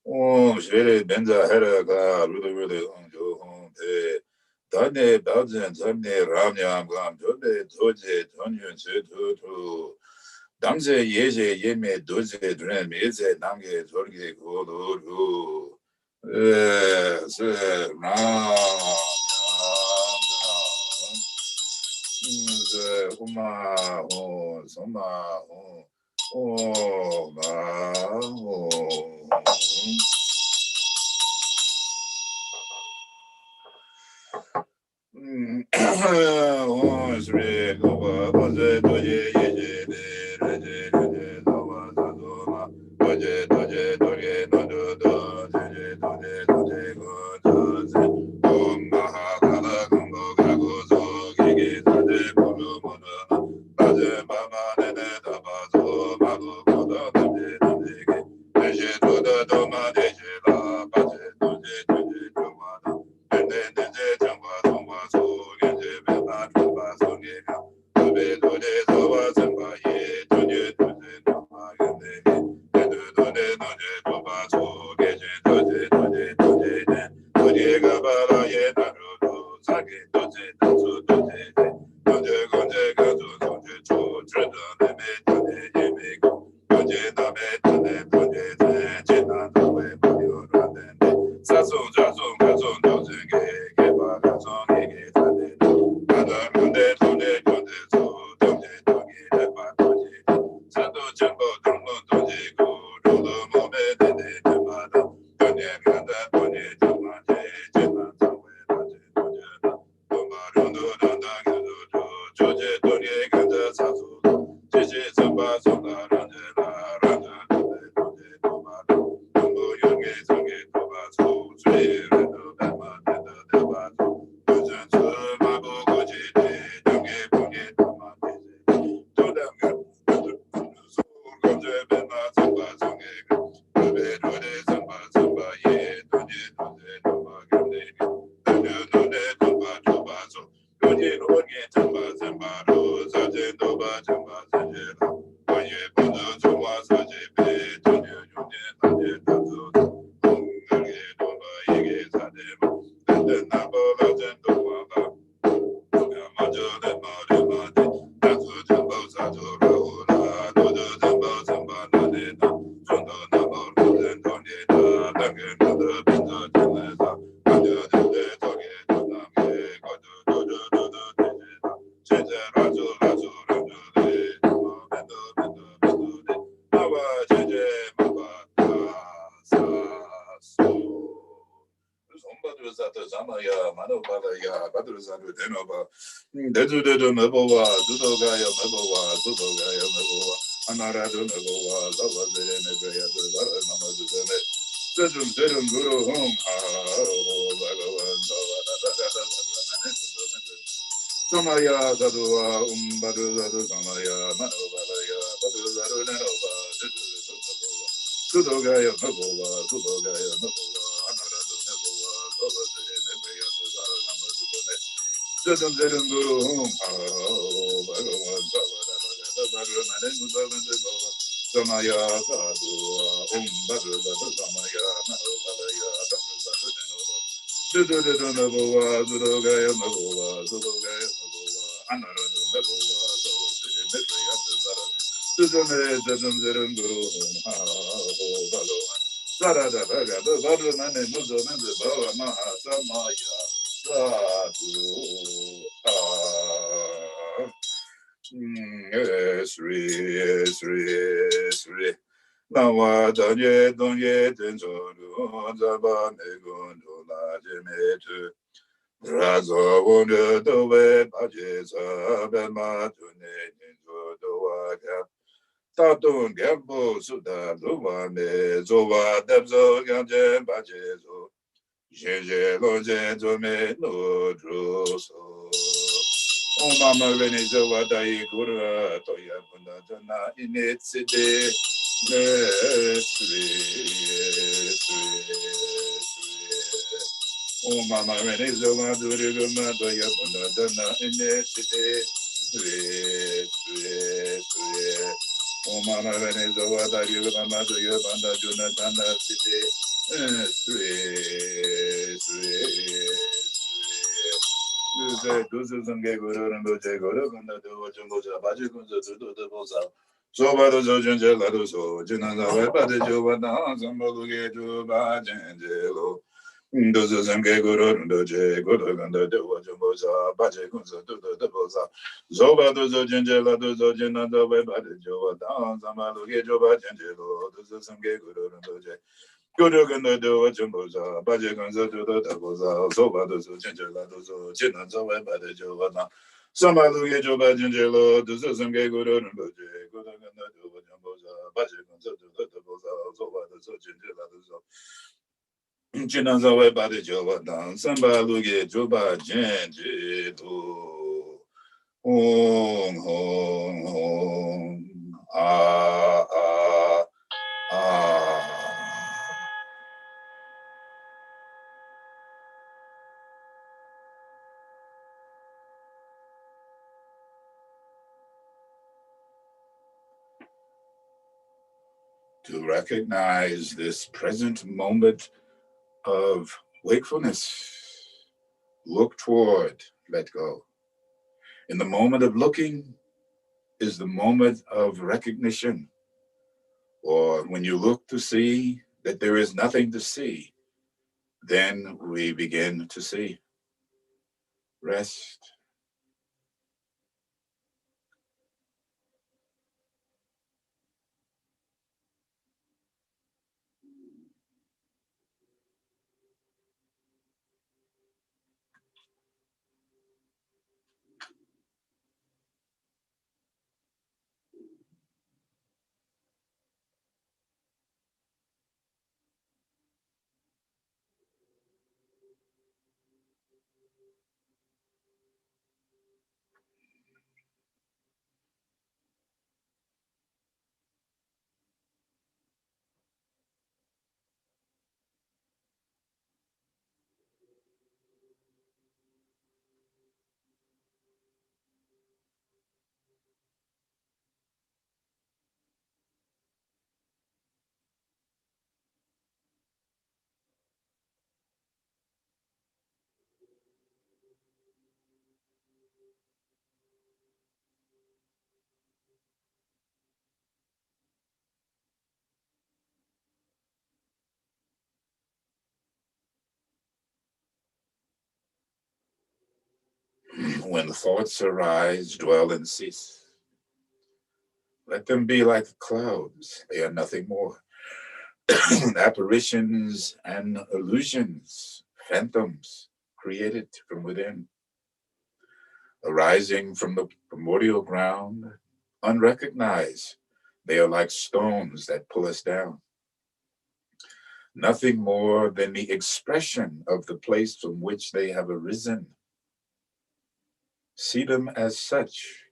Om Shri Benza Heraga Rudu Onjo Hom Be Dane Bajan Tane Ramyam Gam Jobe Doje Tonyon Setu Damse Yeje Yeme Doje Dren Meze Namge Zorge Godu Se Ram Uma Soma Sri Gopa Baze Doje Yeje Reje Reje Dawa Zadoma Doje Doje Doje Nodo Doje Doje Doje Gojaze Om Mahakala Gombo Gagozo Gigi Zade Bulu Mono Baze Baba Nene Dabazo Mago Koda Doje Doje Deje Doda Doma Deje La Baze Doje Doje Doma Deje Jamba Doma So Genje Beba Doma So Gega Dobe Dode Samaya Sadua Umbadu Zadu Samaya Manobalaya Badu Zadu Nanoba Sudogaya Nabova Sudogaya Nabova Anaradu Nabova Zobazere Nebaya Zara Namadune Zedum Zedum Guru Bhagavan Savada Bhagavad Manemu Samaya Sadua Umbadu Zadu Samaya Manobalaya Badu Zadu Nanoba Sudogaya Nabova Sudogaya Anaradu Nabova Zobazere Zedum Zedum Guru Bhagavan Sarada Bhagavad Bhagavan Muzamanda Bhava Mahasamaya Sri Sri Sri Nawa Danye Donye Tensoru Zaba Megundu La Jemetu Razo Wunda Dowe Bajesa Bema Tune Ninzo Dowaka Tatun Gambo Suda Luwa Me Zowa Debzo Ganjen Bajezo Jeje Lonje Zome No Druso O Mama Venizo Wadai Gura Toya Bunda Jana Initside O Mama Venizo Waduri Guma Toya Bunda Jana Initside O Mama Venizo Wadai Guma Toya Bunda Jana Duzu Zange Guru and Doje Guru and the Jumboja Bajikunza to the Bosa. So by the Zojan Lado so, Jinanda Webadi Jovana, Zambaluge to Bajangelo. Duzu Zange Guru and Doje Guru and the Jumboja Bajikunza to the Bosa. So by the Zojan Lado Zojinanda Webadi Jovana, Zambaluge Jovajangelo, Duzu Zange Guru and Doje. Guru ganda do jumboza, baje ganza do the daboza, so bado so ginger so chinan so bade jovana. Samalu ye joba gingelo, do some gay guru and boje, guru ganda do jumboza, baje ganza do the daboza, so bado so ginger so. Chinan so bade jovana, Samalu ye joba gingelo. Hong hong hong, ah ah ah. To recognize this present moment of wakefulness. Look toward let go. In the moment of looking is the moment of recognition, or when you look to see that there is nothing to see, then we begin to see. Rest. When thoughts arise, dwell and cease. Let them be like clouds. They are nothing more. Apparitions and illusions, phantoms created from within, arising from the primordial ground, unrecognized. They are like stones that pull us down. Nothing more than the expression of the place from which they have arisen. See them as such,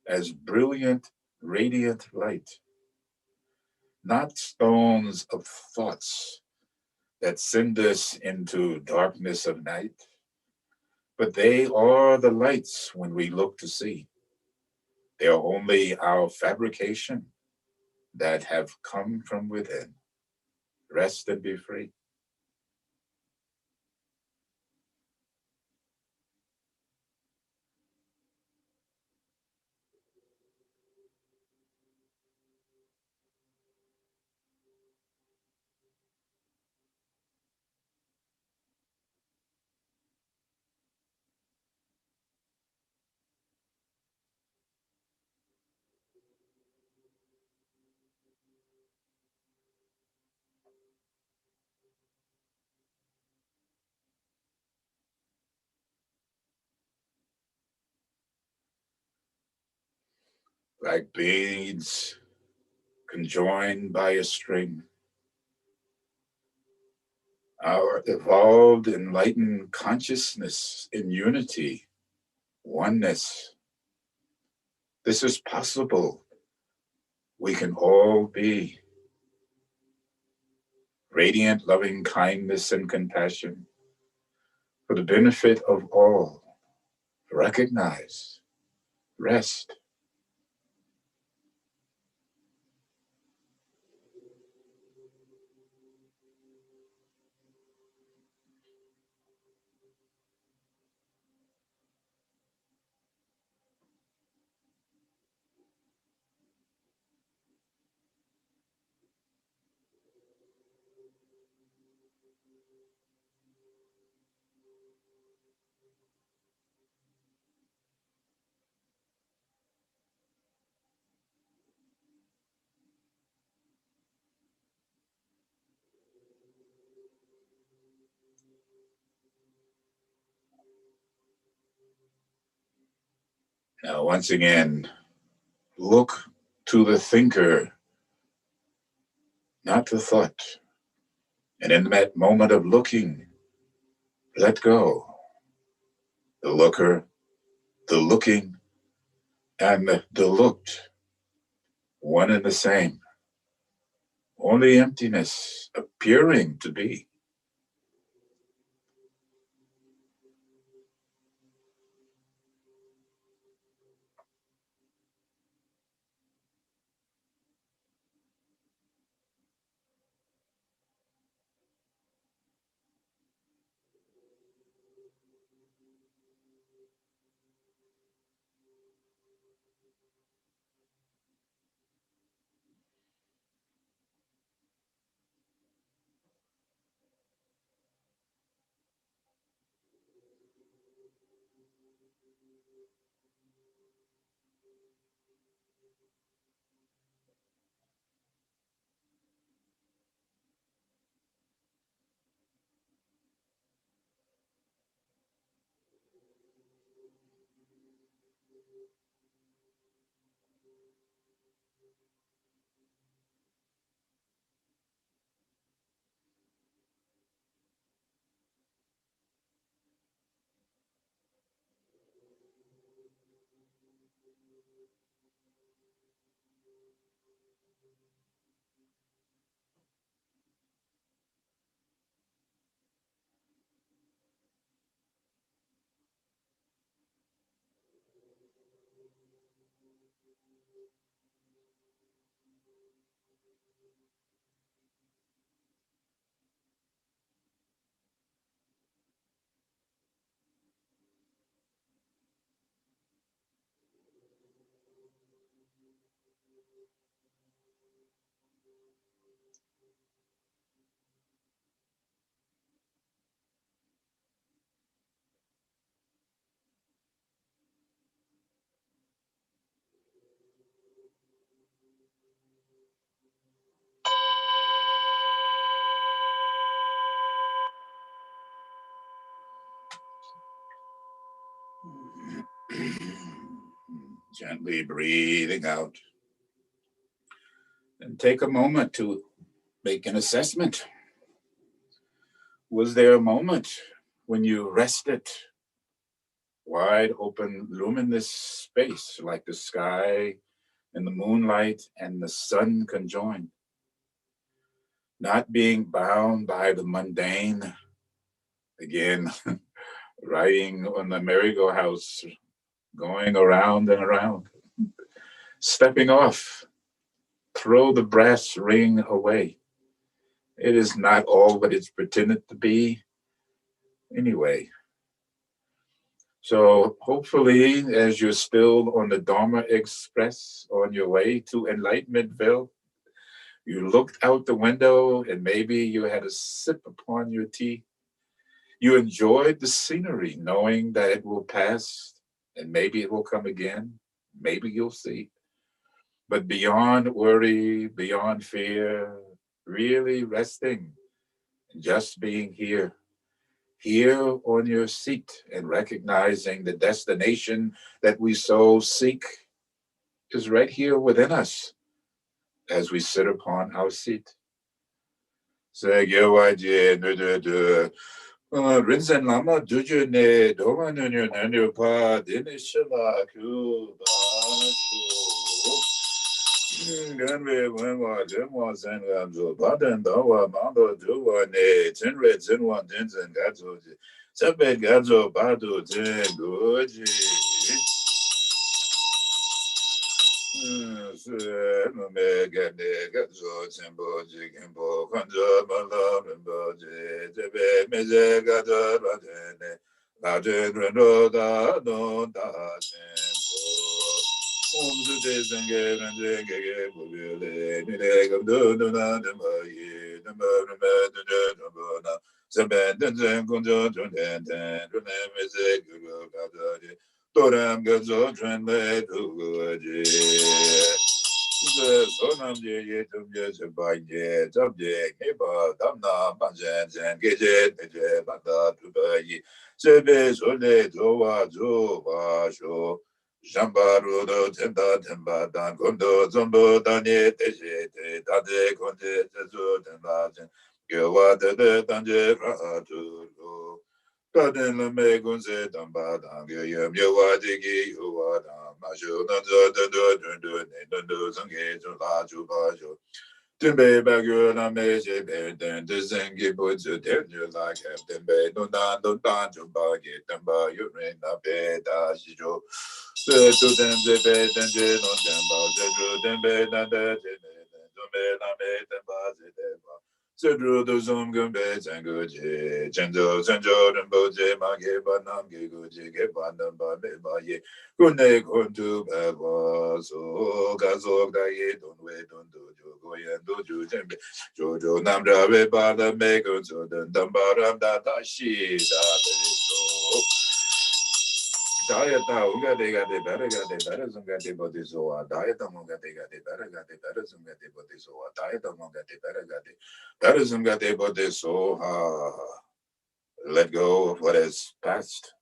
as brilliant, radiant light, not stones of thoughts that send us into darkness of night, but they are the lights when we look to see. They are only our fabrication that have come from within. Rest and be free. Like beads conjoined by a string, our evolved, enlightened consciousness in unity, oneness. This is possible. We can all be radiant, loving kindness and compassion for the benefit of all. Recognize, rest. Now, once again, look to the thinker, not the thought. And in that moment of looking, let go. The looker, the looking, and the looked, one and the same. Only emptiness appearing to be. Gently breathing out. And take a moment to make an assessment. Was there a moment when you rested? Wide open, luminous space like the sky and the moonlight and the sun conjoined. Not being bound by the mundane. Again, riding on the merry-go-house, going around and around. Stepping off, throw the brass ring away. It is not all what it's pretended to be anyway. So hopefully, as you're still on the Dharma Express on your way to Enlightenmentville, you looked out the window and maybe you had a sip upon your tea. You enjoyed the scenery, knowing that it will pass and maybe it will come again. Maybe you'll see. But beyond worry, beyond fear, really resting, just being here on your seat and recognizing the destination that we so seek is right here within us as we sit upon our seat. Rinpoche Lama Dorje ne Doma Nunyo Pa Dini Shila Ku Ba Shu Ganwe Wenwa Denwa Zen Gamzo Baden Dawa Mando Duwa Ne Tenre Zenwa Denzen Gazo Sabed Gazo Badu Den Goji Mega Gazo Tembo Jigimbo Kanjo Bala Rinpoche Tebe Meze Gazo Badene Lajen Rendo Da Don Da Tembo Om Sute Zenge Rende Gege Bubile Nile Gamdo Duna Dema Ye Dema Rime Dune Duma Seben Denzen Kunjo Junden Ten Rune Meze Gugu Gazo Toram Gazo Trende Duguji Sonam Ye Tumje Sabaye Tabje Keba Damna Banzen Zen Geje Teje Banda Tubayi Sebe Sole Jowa Jowa Sho Jambaru do Tenda Temba Dan Kondo Zombo Danye Teje Te Tade Konde Tezu Temba Zen Gyewa Tede Tanje Ratu Kaden me gunze damba dange yem yewa digi yuwa dam mashu nanzo dendo ne dendo zange zo la ju ba jo Timbe bagyo na me je be den de zengi bu zu den ju la ke timbe no dan ju ba ge tamba yu re na be da shi jo se tu den ze be den je no den ba je ju den be na de je ne zo me na me den ba ze de ba Sedru do zum gumbe zangu je Chenzo zanjo rinpo je ma ge ba nam ge gu je ge ba nam ba me ba ye Kune kuntu be ba so ga so ga ye don we don do jo go ye do ju jembe Jo nam ra we ba da me gu zo den dam ba ram da da shi da be jo Dayata unga de gade better gade better zungate bodizoa. Dayata munga de gade better zungate bodizoa. Dayata munga de better zungate bodizoa. Let go of what is past.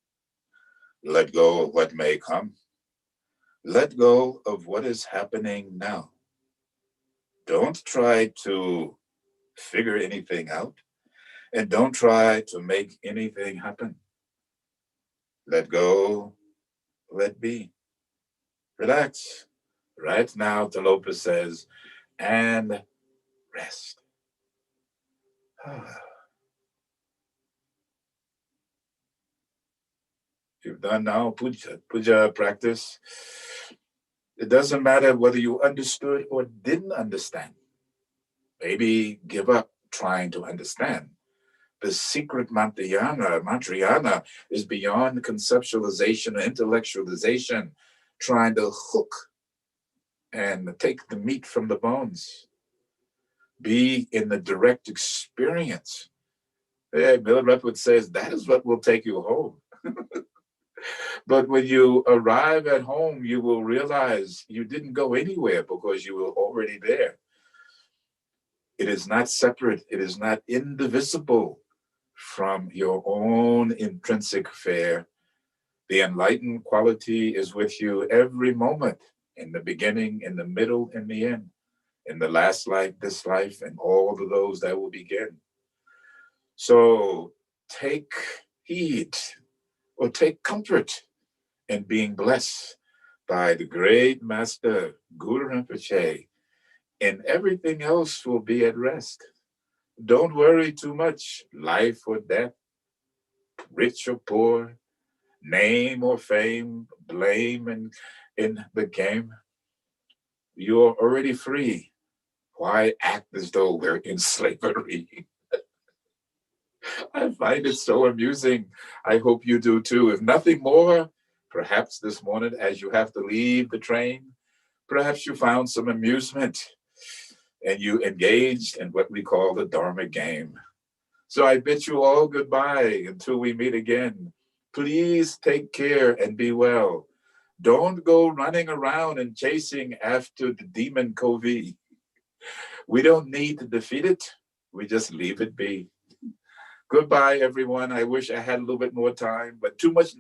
Let go of what may come. Let go of what is happening now. Don't try to figure anything out, and don't try to make anything happen. Let go, let be. Relax. Right now, Talopa says, and rest. You've done now puja practice. It doesn't matter whether you understood or didn't understand. Maybe give up trying to understand. The secret mantrayana is beyond conceptualization or intellectualization, trying to hook and take the meat from the bones. Be in the direct experience. Hey, Bill Redwood says that is what will take you home. But when you arrive at home, you will realize you didn't go anywhere because you were already there. It is not separate. It is not indivisible from your own intrinsic fare. The enlightened quality is with you every moment, in the beginning, in the middle, in the end, in the last life, this life, and all of those that will begin. So take heed or take comfort in being blessed by the great master, Guru Rinpoche, and everything else will be at rest. Don't worry too much, life or death, rich or poor, name or fame, blame and in the game. You're already free. Why act as though we're in slavery? I find it so amusing. I hope you do too. If nothing more, perhaps this morning as you have to leave the train, perhaps you found some amusement and you engaged in what we call the Dharma game. So I bid you all goodbye until we meet again. Please take care and be well. Don't go running around and chasing after the demon COVID. We don't need to defeat it. We just leave it be. Goodbye, everyone. I wish I had a little bit more time, but too much